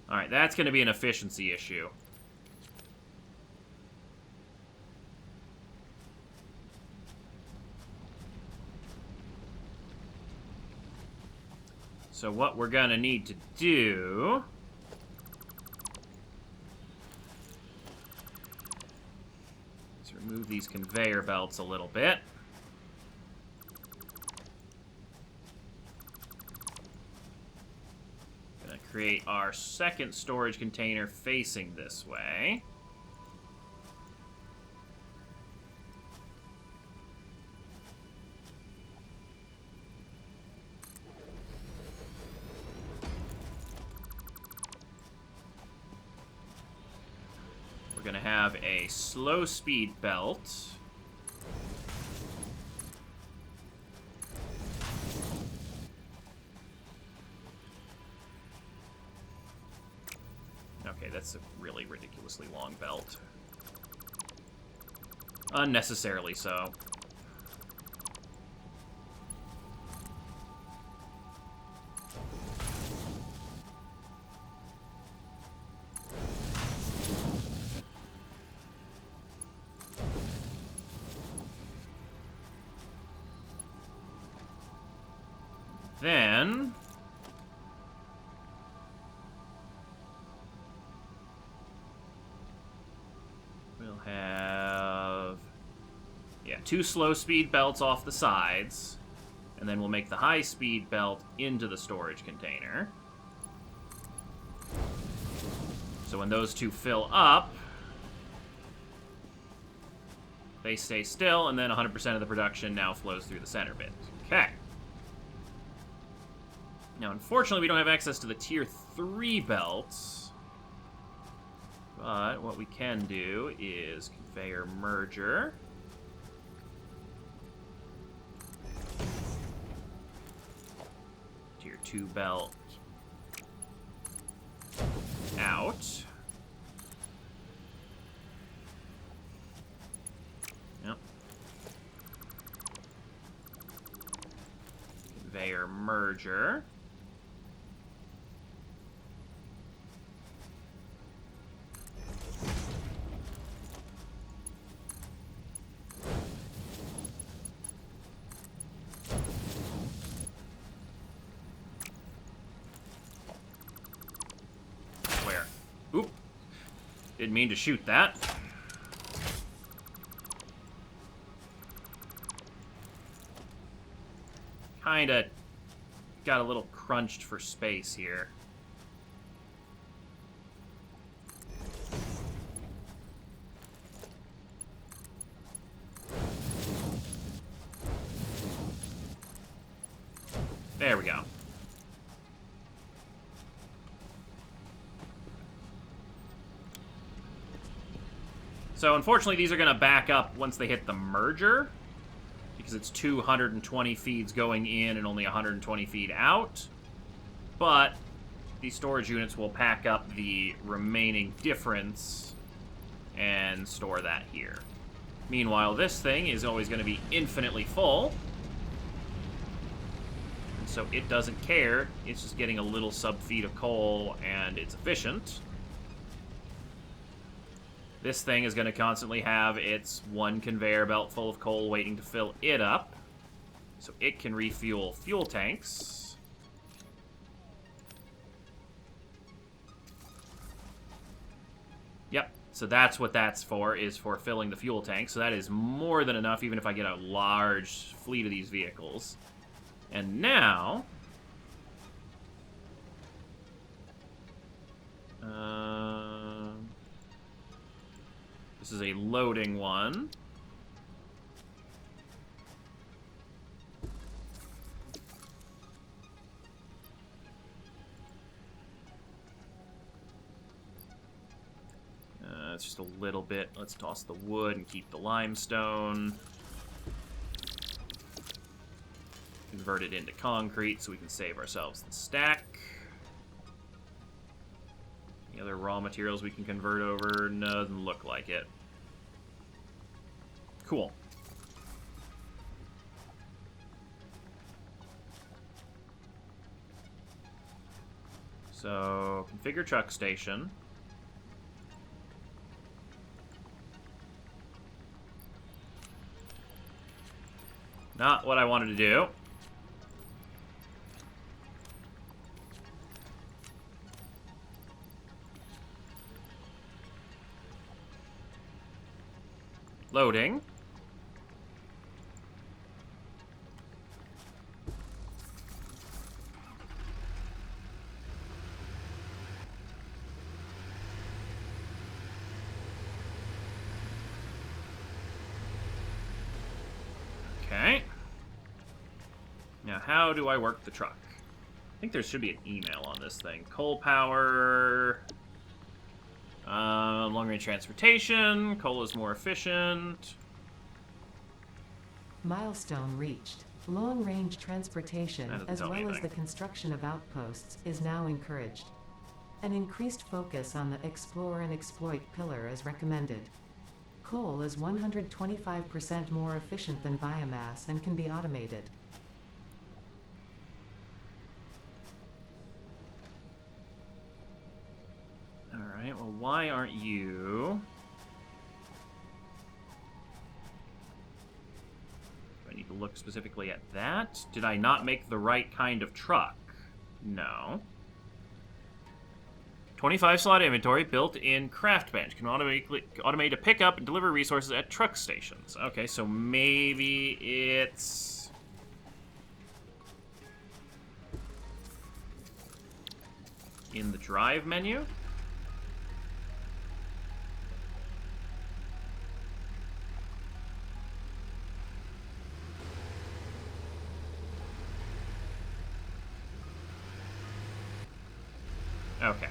Alright, that's going to be an efficiency issue. So what we're going to need to do... is remove these conveyor belts a little bit. Create our second storage container facing this way. We're going to have a slow speed belt. Okay, that's a really ridiculously long belt. Unnecessarily so. Then... we'll have... yeah, 2 slow speed belts off the sides. And then we'll make the high speed belt into the storage container. So when those 2 fill up, they stay still, and then 100% of the production now flows through the center bit. Okay. Now, unfortunately, we don't have access to the Tier 3 belts. But what we can do is conveyor merger. Tier 2 belt out. Yep. Conveyor merger. Didn't mean to shoot that. Kinda got a little crunched for space here. There we go. So unfortunately, these are going to back up once they hit the merger, because it's 220 feeds going in and only 120 feed out. But these storage units will pack up the remaining difference and store that here. Meanwhile, this thing is always going to be infinitely full. And so it doesn't care. It's just getting a little sub-feed of coal, and it's efficient. This thing is going to constantly have its one conveyor belt full of coal waiting to fill it up. So it can refuel fuel tanks. Yep, so that's what that's for, is for filling the fuel tank. So that is more than enough, even if I get a large fleet of these vehicles. And now... this is a loading one. It's just a little bit. Let's toss the wood and keep the limestone. Convert it into concrete so we can save ourselves the stack. Any other raw materials we can convert over? No, doesn't look like it. Cool. So, configure truck station. Not what I wanted to do. Loading. Okay. Now, how do I work the truck? I think there should be an email on this thing. Coal power... long-range transportation. Coal is more efficient. Milestone reached. Long-range transportation, as well as the construction of outposts, is now encouraged. An increased focus on the explore and exploit pillar is recommended. Coal is 125% more efficient than biomass and can be automated. Alright, well, why aren't you... Do I need to look specifically at that? Did I not make the right kind of truck? No. 25 slot inventory, built-in craft bench. Can automate a pickup and deliver resources at truck stations. Okay, so maybe it's... in the drive menu? Okay.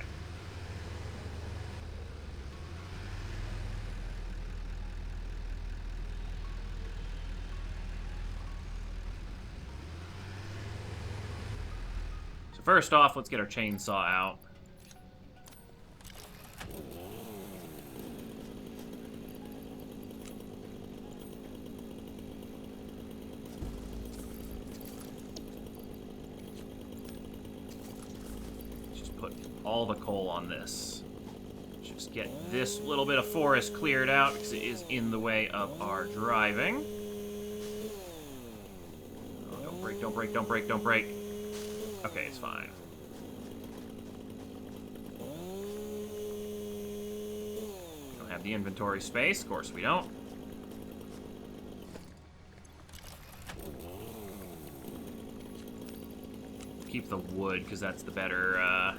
So first off, let's get our chainsaw out. All the coal on this. Just get this little bit of forest cleared out because it is in the way of our driving. Oh, don't break, don't break, don't break, don't break. Okay, it's fine. the inventory space. Of course we don't. Keep the wood, because that's the better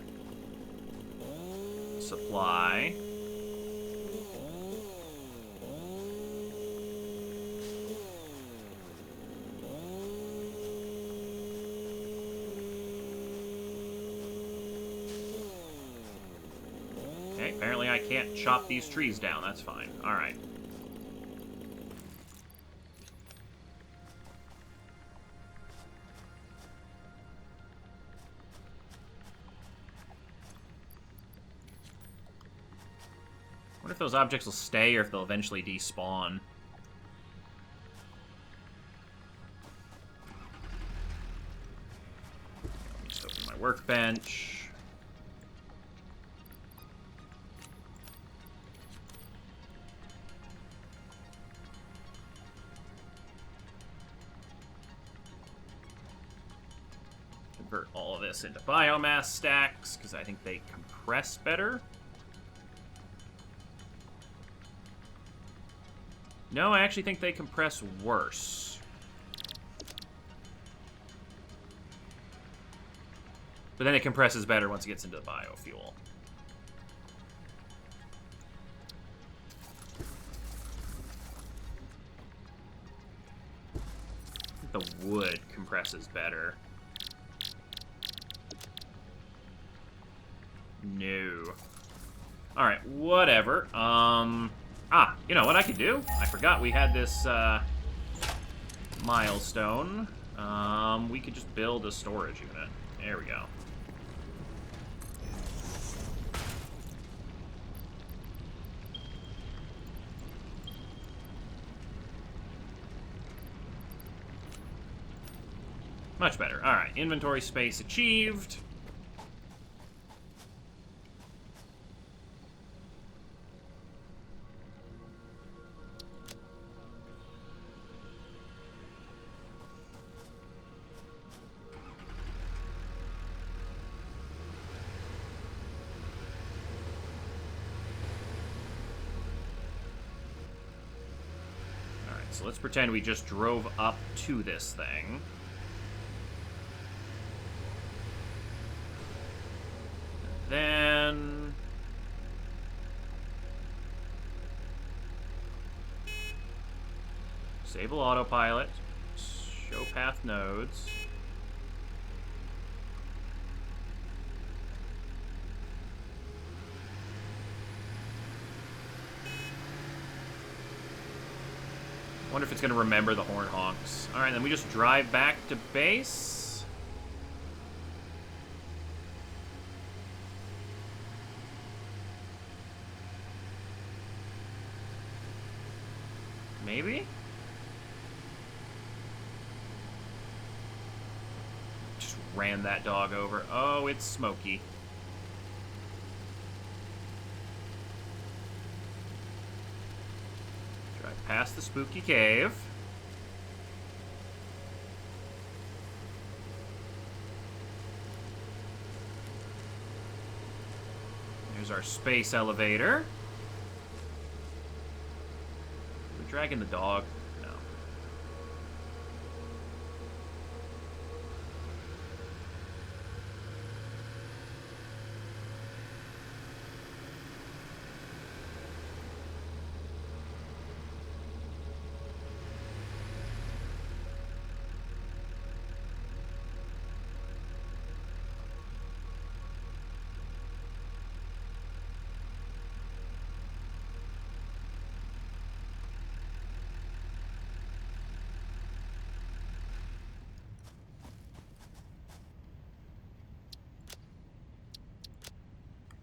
supply. Okay, apparently I can't chop these trees down. That's fine. Alright. What if those objects will stay or if they'll eventually despawn? Let me just open my workbench. Convert all of this into biomass stacks, because I think they compress better. No, I actually think they compress worse. But then it compresses better once it gets into the biofuel. I think the wood compresses better. No. Alright, whatever. You know what I could do? I forgot we had this, milestone. We could just build a storage unit. There we go. Much better. Alright, inventory space achieved. So let's pretend we just drove up to this thing. Then... disable autopilot. Show path nodes. Wonder if it's going to remember the horn honks. Alright, then we just drive back to base. Maybe? Just ran that dog over. Oh, it's Smokey. Past the spooky cave. There's our space elevator. We're dragging the dog. No.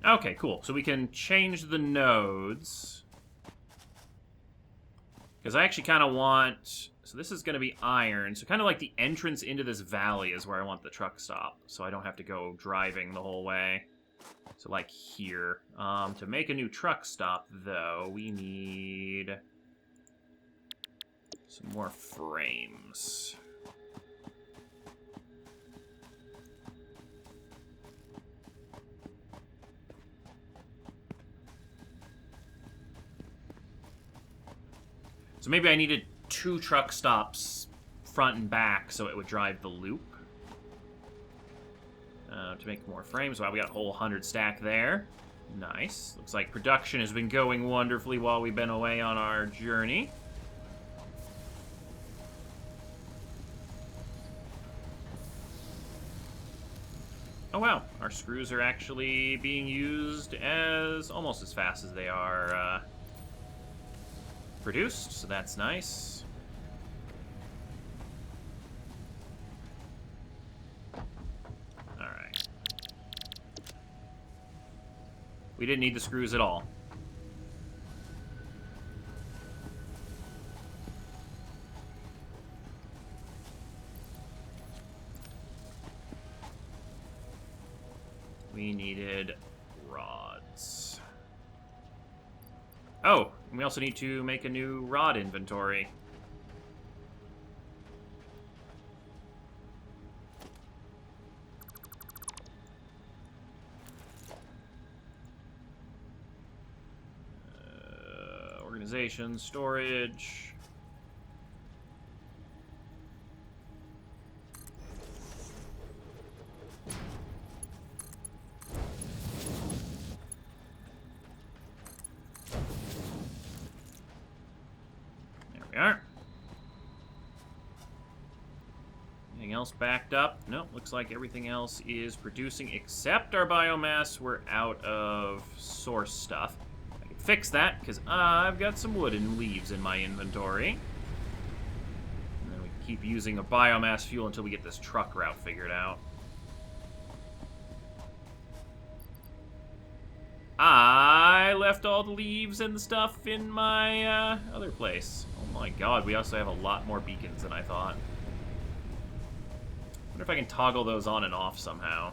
Okay, cool. So we can change the nodes. Because I actually kind of want... so this is going to be iron. So kind of like the entrance into this valley is where I want the truck stop. So I don't have to go driving the whole way. So like here. To make a new truck stop, though, we need... some more frames. So maybe I needed 2 truck stops front and back so it would drive the loop. To make more frames. Wow, we got a whole 100 stack there. Nice. Looks like production has been going wonderfully while we've been away on our journey. Oh wow, our screws are actually being used as almost as fast as they are produced, so that's nice. Alright. We didn't need the screws at all. We needed rods. Oh, and we also need to make a new rod inventory. Organization, storage. We are. Anything else backed up? Nope, looks like everything else is producing except our biomass. We're out of source stuff. I can fix that because I've got some wood and leaves in my inventory. And then we can keep using a biomass fuel until we get this truck route figured out. I left all the leaves and the stuff in my other place. Oh my god, we also have a lot more beacons than I thought. Wonder if I can toggle those on and off somehow.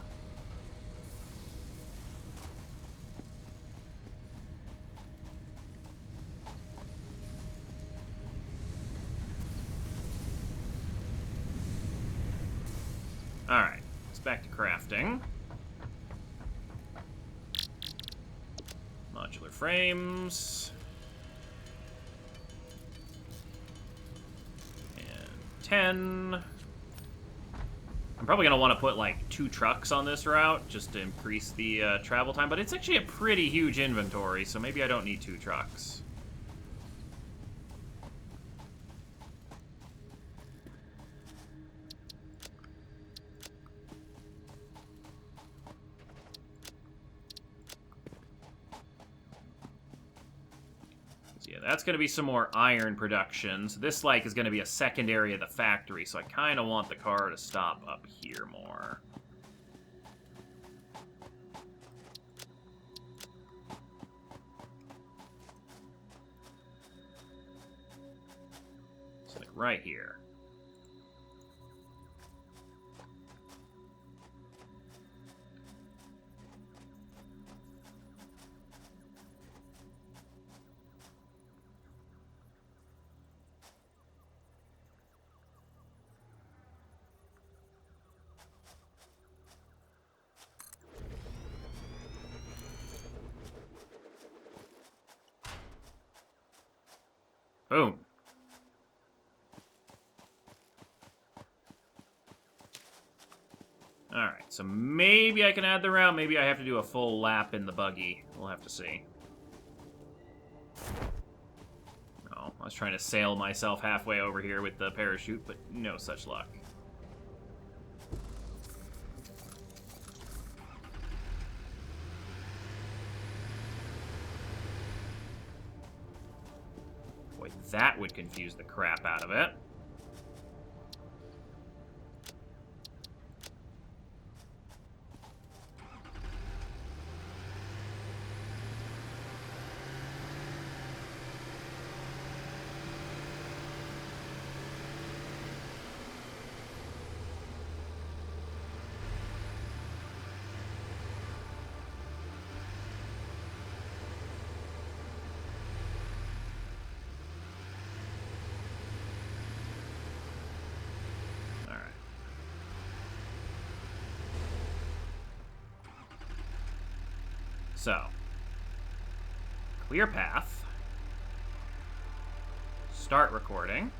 Alright, let's back to crafting. Modular frames. And 10. I'm probably going to want to put like 2 trucks on this route just to increase the travel time, but it's actually a pretty huge inventory, so maybe I don't need 2 trucks. Yeah, that's going to be some more iron production. So this, like, is going to be a second area of the factory, so I kind of want the car to stop up here more. So, like, right here. Boom. Alright, so maybe I can add the route, maybe I have to do a full lap in the buggy. We'll have to see. Oh, I was trying to sail myself halfway over here with the parachute, but no such luck. Boy, that would confuse the crap out of it. So, clear path. Start recording.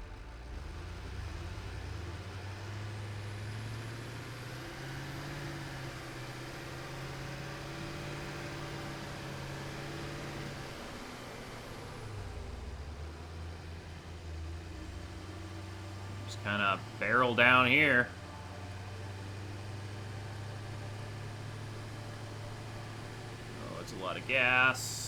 Just kind of barrel down here. Oh, it's a lot of gas.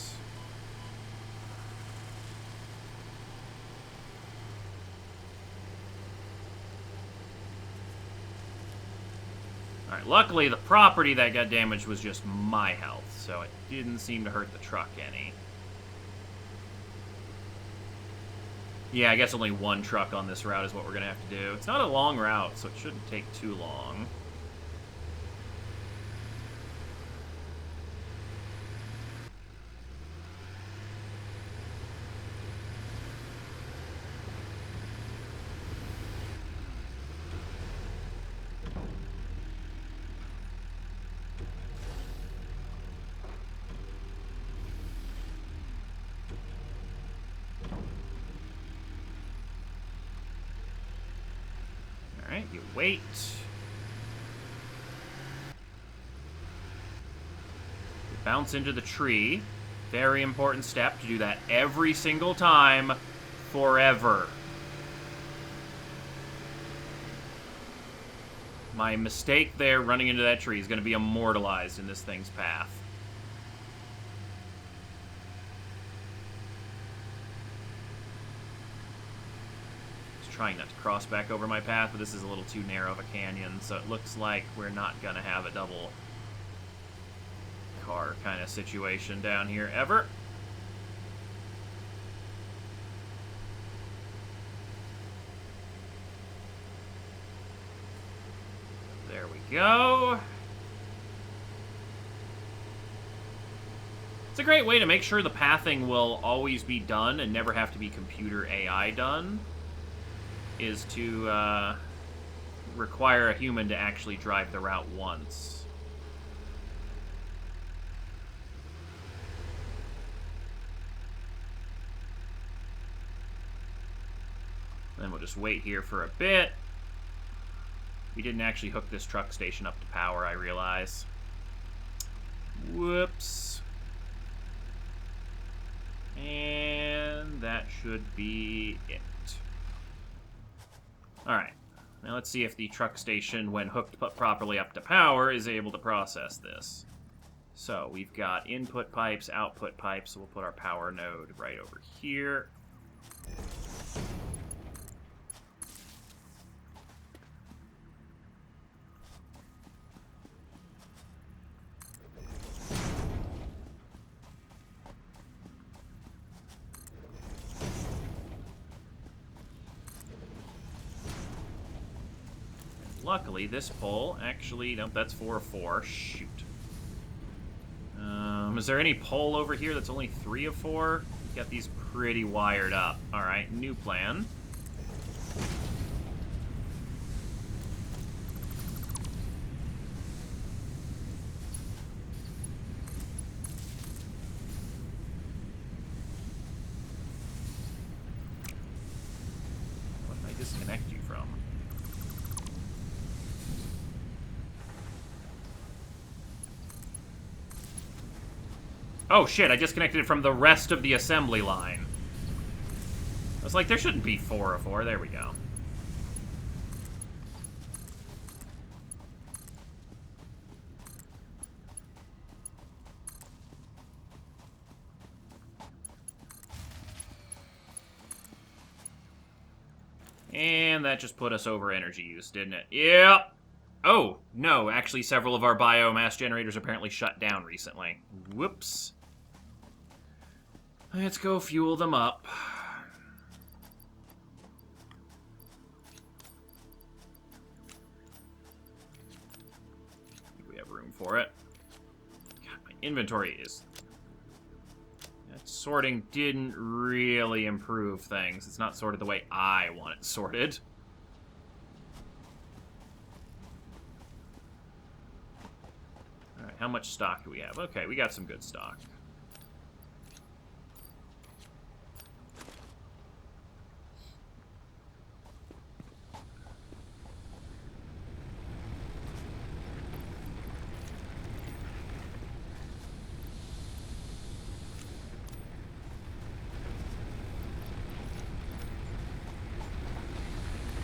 Alright, luckily the property that got damaged was just my health, so it didn't seem to hurt the truck any. Yeah, I guess only one truck on this route is what we're going to have to do. It's not a long route, so it shouldn't take too long. Alright, you wait. You bounce into the tree. Very important step to do that every single time, forever. My mistake there running into that tree is going to be immortalized in this thing's path. Trying not to cross back over my path, but this is a little too narrow of a canyon, so it looks like we're not gonna have a double car kind of situation down here ever. There we go. It's a great way to make sure the pathing will always be done and never have to be computer AI done, is to require a human to actually drive the route once. Then we'll just wait here for a bit. We didn't actually hook this truck station up to power, I realize. Whoops. And that should be it. Alright, now let's see if the truck station, when hooked properly up to power, is able to process this. So, we've got input pipes, output pipes, so we'll put our power node right over here. Luckily, this pole actually... Nope, that's 4 of 4. Shoot. Is there any pole over here that's only 3 of 4? Got these pretty wired up. Alright, new plan. What did I disconnect you from? Oh shit, I disconnected it from the rest of the assembly line. I was like, there shouldn't be 4 of 4. There we go. And that just put us over energy use, didn't it? Yep. Oh, no, actually several of our biomass generators apparently shut down recently. Whoops. Let's go fuel them up. I think we have room for it. God, my inventory is... That sorting didn't really improve things. It's not sorted the way I want it sorted. Alright, how much stock do we have? Okay, we got some good stock.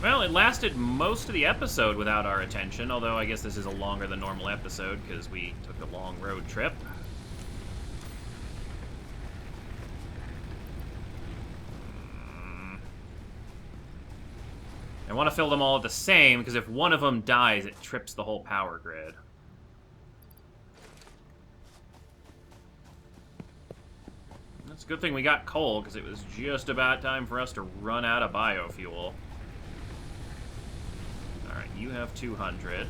Well, it lasted most of the episode without our attention, although I guess this is a longer than normal episode because we took a long road trip. I want to fill them all the same, because if one of them dies, it trips the whole power grid. It's a good thing we got coal, because it was just about time for us to run out of biofuel. Alright, you have 200.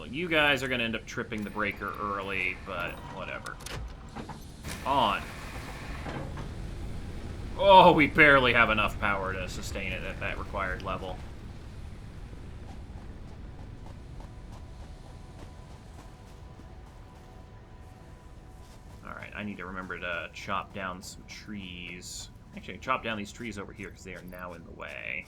You guys are going to end up tripping the breaker early, but whatever. On. Oh, we barely have enough power to sustain it at that required level. Alright, I need to remember to chop down some trees. Actually, I can chop down these trees over here because they are now in the way.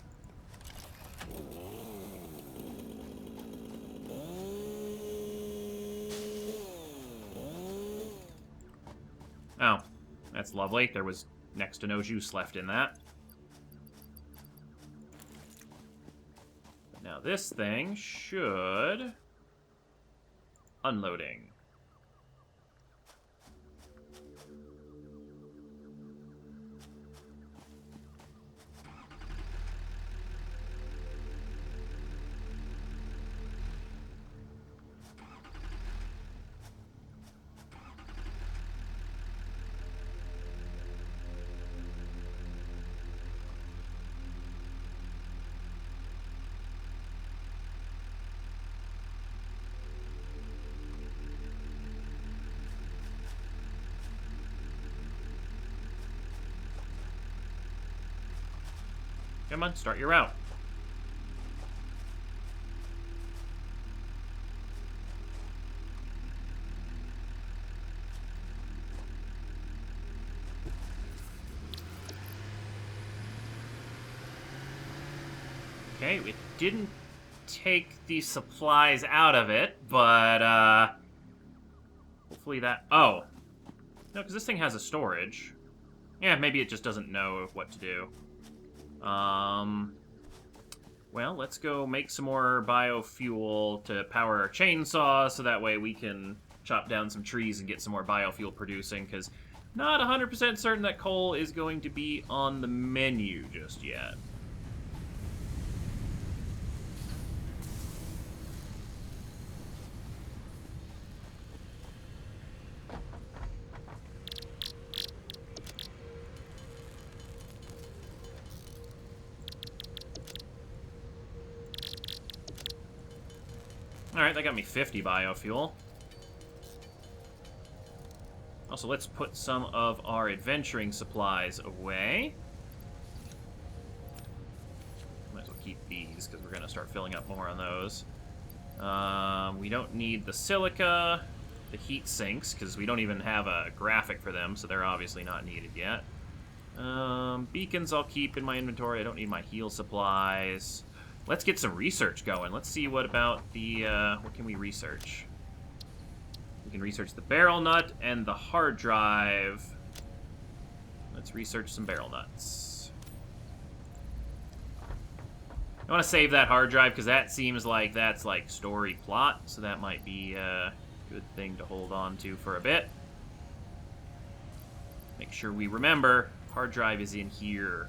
Oh, that's lovely. There was next to no juice left in that. Now this thing should... Unloading. Come on, start your route. Okay, it didn't take the supplies out of it, but, hopefully that... Oh. No, because this thing has a storage. Yeah, maybe it just doesn't know what to do. Well, let's go make some more biofuel to power our chainsaw, so that way we can chop down some trees and get some more biofuel producing, because not 100% certain that coal is going to be on the menu just yet. Alright, that got me 50 biofuel. Also, let's put some of our adventuring supplies away. Might as well keep these, because we're going to start filling up more on those. We don't need the silica, the heat sinks, because we don't even have a graphic for them, so they're obviously not needed yet. Beacons I'll keep in my inventory. I don't need my heal supplies. Let's get some research going. Let's see what about the, what can we research? We can research the barrel nut and the hard drive. Let's research some barrel nuts. I want to save that hard drive because that seems like that's like story plot, so that might be a good thing to hold on to for a bit. Make sure we remember, hard drive is in here.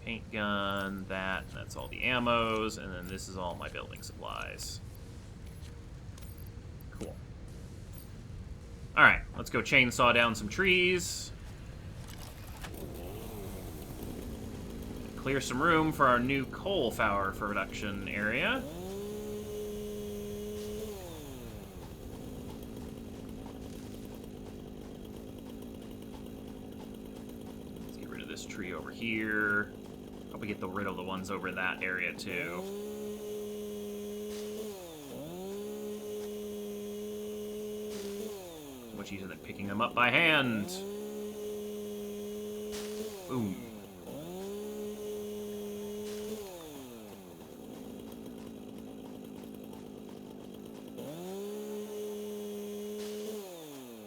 Paint gun, that's all the ammos, and then this is all my building supplies. Cool. Alright, let's go chainsaw down some trees. Clear some room for our new coal power production area. this tree over here. Probably get rid of the ones over in that area, too. Much easier than picking them up by hand. Boom.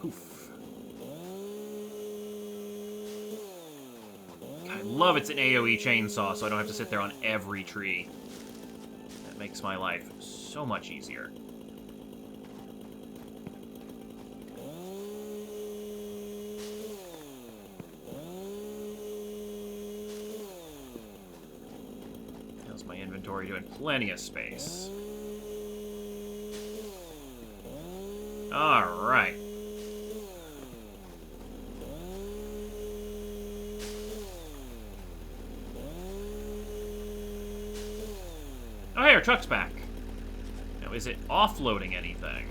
Poof. I love it's an AoE chainsaw, so I don't have to sit there on every tree. That makes my life so much easier. How's my inventory doing? Plenty of space. Alright. Oh, hey, our truck's back. Now, is it offloading anything?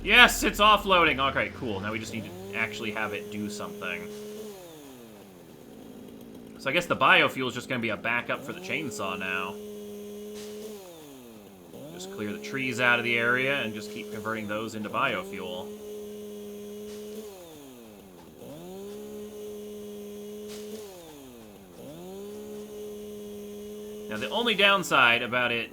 Yes, it's offloading! Okay, cool. Now we just need to actually have it do something. So I guess the biofuel is just going to be a backup for the chainsaw now. Just clear the trees out of the area and just keep converting those into biofuel. Now, the only downside about it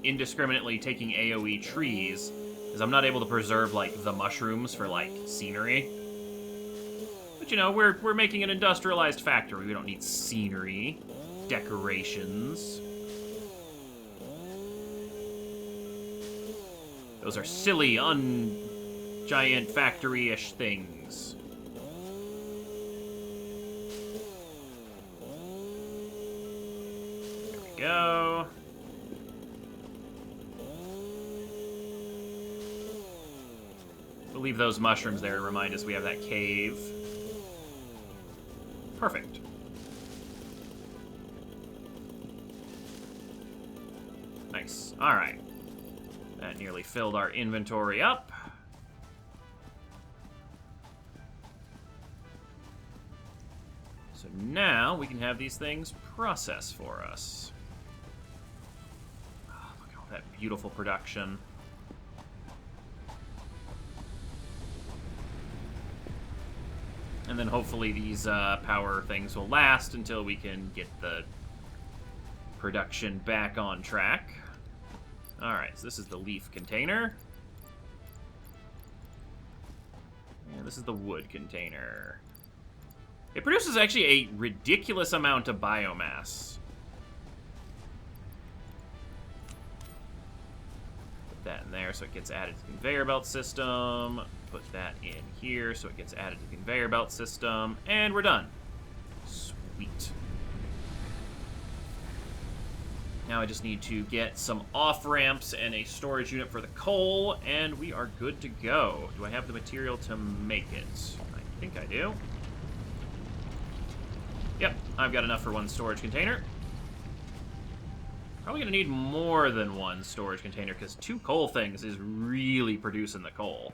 indiscriminately taking AoE trees is I'm not able to preserve, like, the mushrooms for, like, scenery. But, you know, we're making an industrialized factory. We don't need scenery, decorations. Those are silly, giant factory-ish things. Go. We'll leave those mushrooms there to remind us we have that cave. Perfect. Nice. Alright. That nearly filled our inventory up. So now we can have these things process for us. Look at all that beautiful production. And then hopefully these power things will last until we can get the production back on track. Alright, so this is the leaf container. And this is the wood container. It produces actually a ridiculous amount of biomass. Put that in there so it gets added to the conveyor belt system. Put that in here so it gets added to the conveyor belt system. And we're done. Sweet. Now I just need to get some off-ramps and a storage unit for the coal, and we are good to go. Do I have the material to make it? I think I do. Yep, I've got enough for one storage container. Probably gonna need more than one storage container, because 2 coal things is really producing the coal.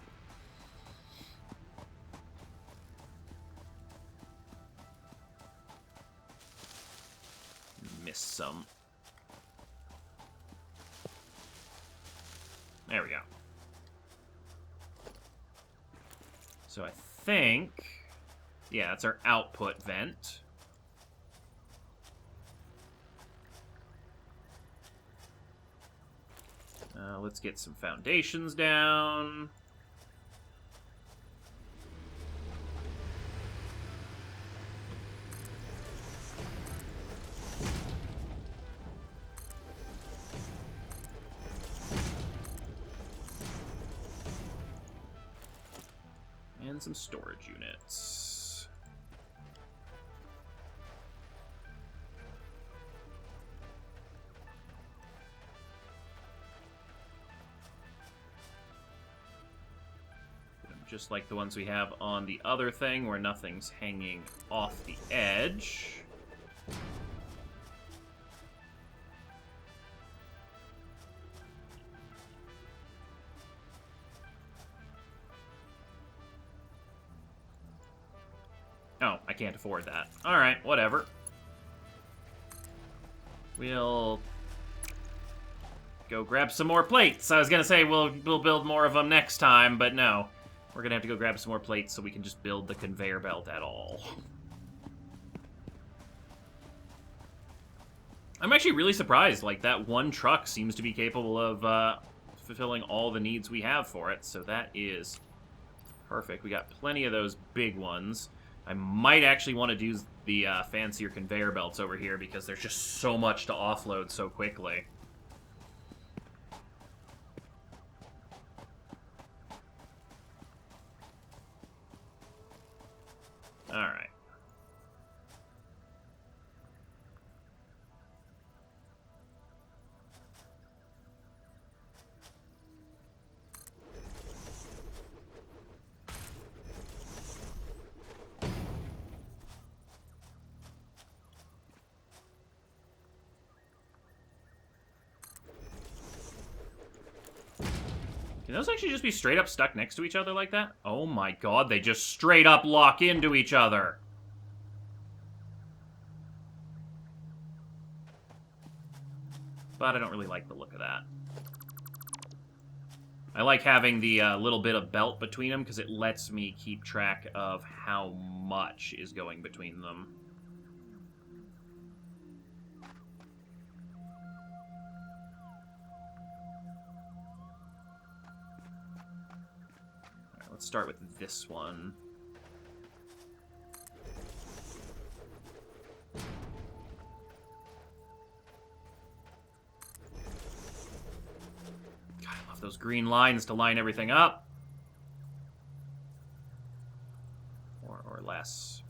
Missed some. There we go. So I think... yeah, that's our output vent. Let's get some foundations down. And some storage units. Just like the ones we have on the other thing, where nothing's hanging off the edge. I can't afford that. Alright, whatever. We'll go grab some more plates. I was gonna say we'll build more of them next time, but no. We're gonna have to go grab some more plates so we can just build the conveyor belt at all. I'm actually really surprised. Like, that one truck seems to be capable of fulfilling all the needs we have for it, so that is perfect. We got plenty of those big ones. I might actually want to do the fancier conveyor belts over here because there's just so much to offload so quickly. Alright. Can those actually just be straight up stuck next to each other like that? Oh my god, they just straight up lock into each other. But I don't really like the look of that. I like having the little bit of belt between them because it lets me keep track of how much is going between them. Let's start with this one. God, I love those green lines to line everything up. Or less.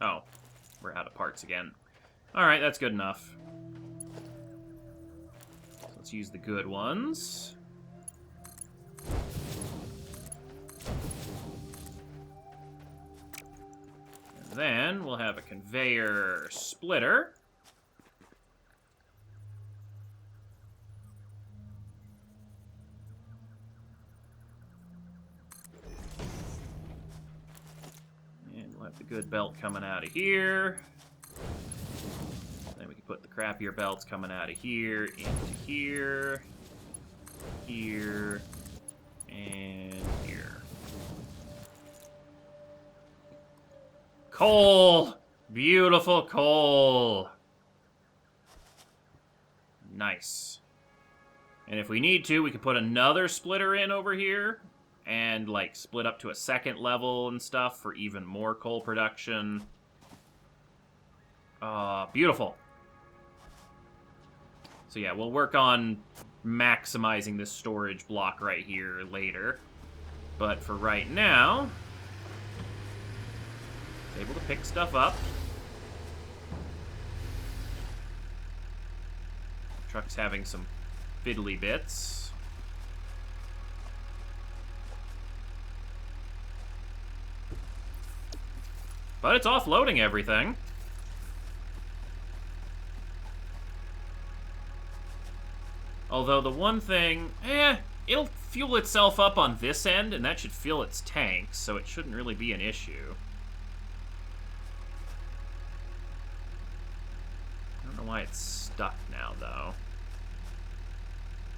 Oh, we're out of parts again. Alright, that's good enough. So let's use the good ones. Then we'll have a conveyor splitter. And we'll have the good belt coming out of here. Then we can put the crappier belts coming out of here into here, here, and here. Coal! Beautiful coal! Nice. And if we need to, we can put another splitter in over here and, like, split up to a second level and stuff for even more coal production. Beautiful. So yeah, we'll work on maximizing this storage block right here later. But for right now, able to pick stuff up. Truck's having some fiddly bits. But it's offloading everything. Although the one thing, it'll fuel itself up on this end, and that should fill its tanks, so it shouldn't really be an issue. I don't know why it's stuck now, though.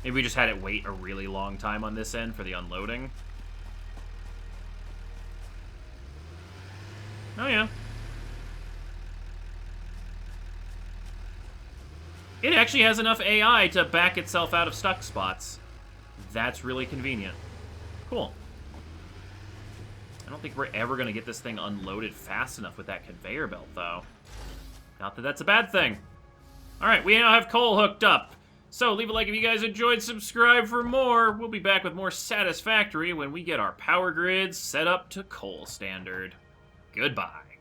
Maybe we just had it wait a really long time on this end for the unloading. Oh, yeah. It actually has enough AI to back itself out of stuck spots. That's really convenient. Cool. I don't think we're ever going to get this thing unloaded fast enough with that conveyor belt, though. Not that that's a bad thing. Alright, we now have coal hooked up. So, leave a like if you guys enjoyed, subscribe for more. We'll be back with more Satisfactory when we get our power grids set up to coal standard. Goodbye.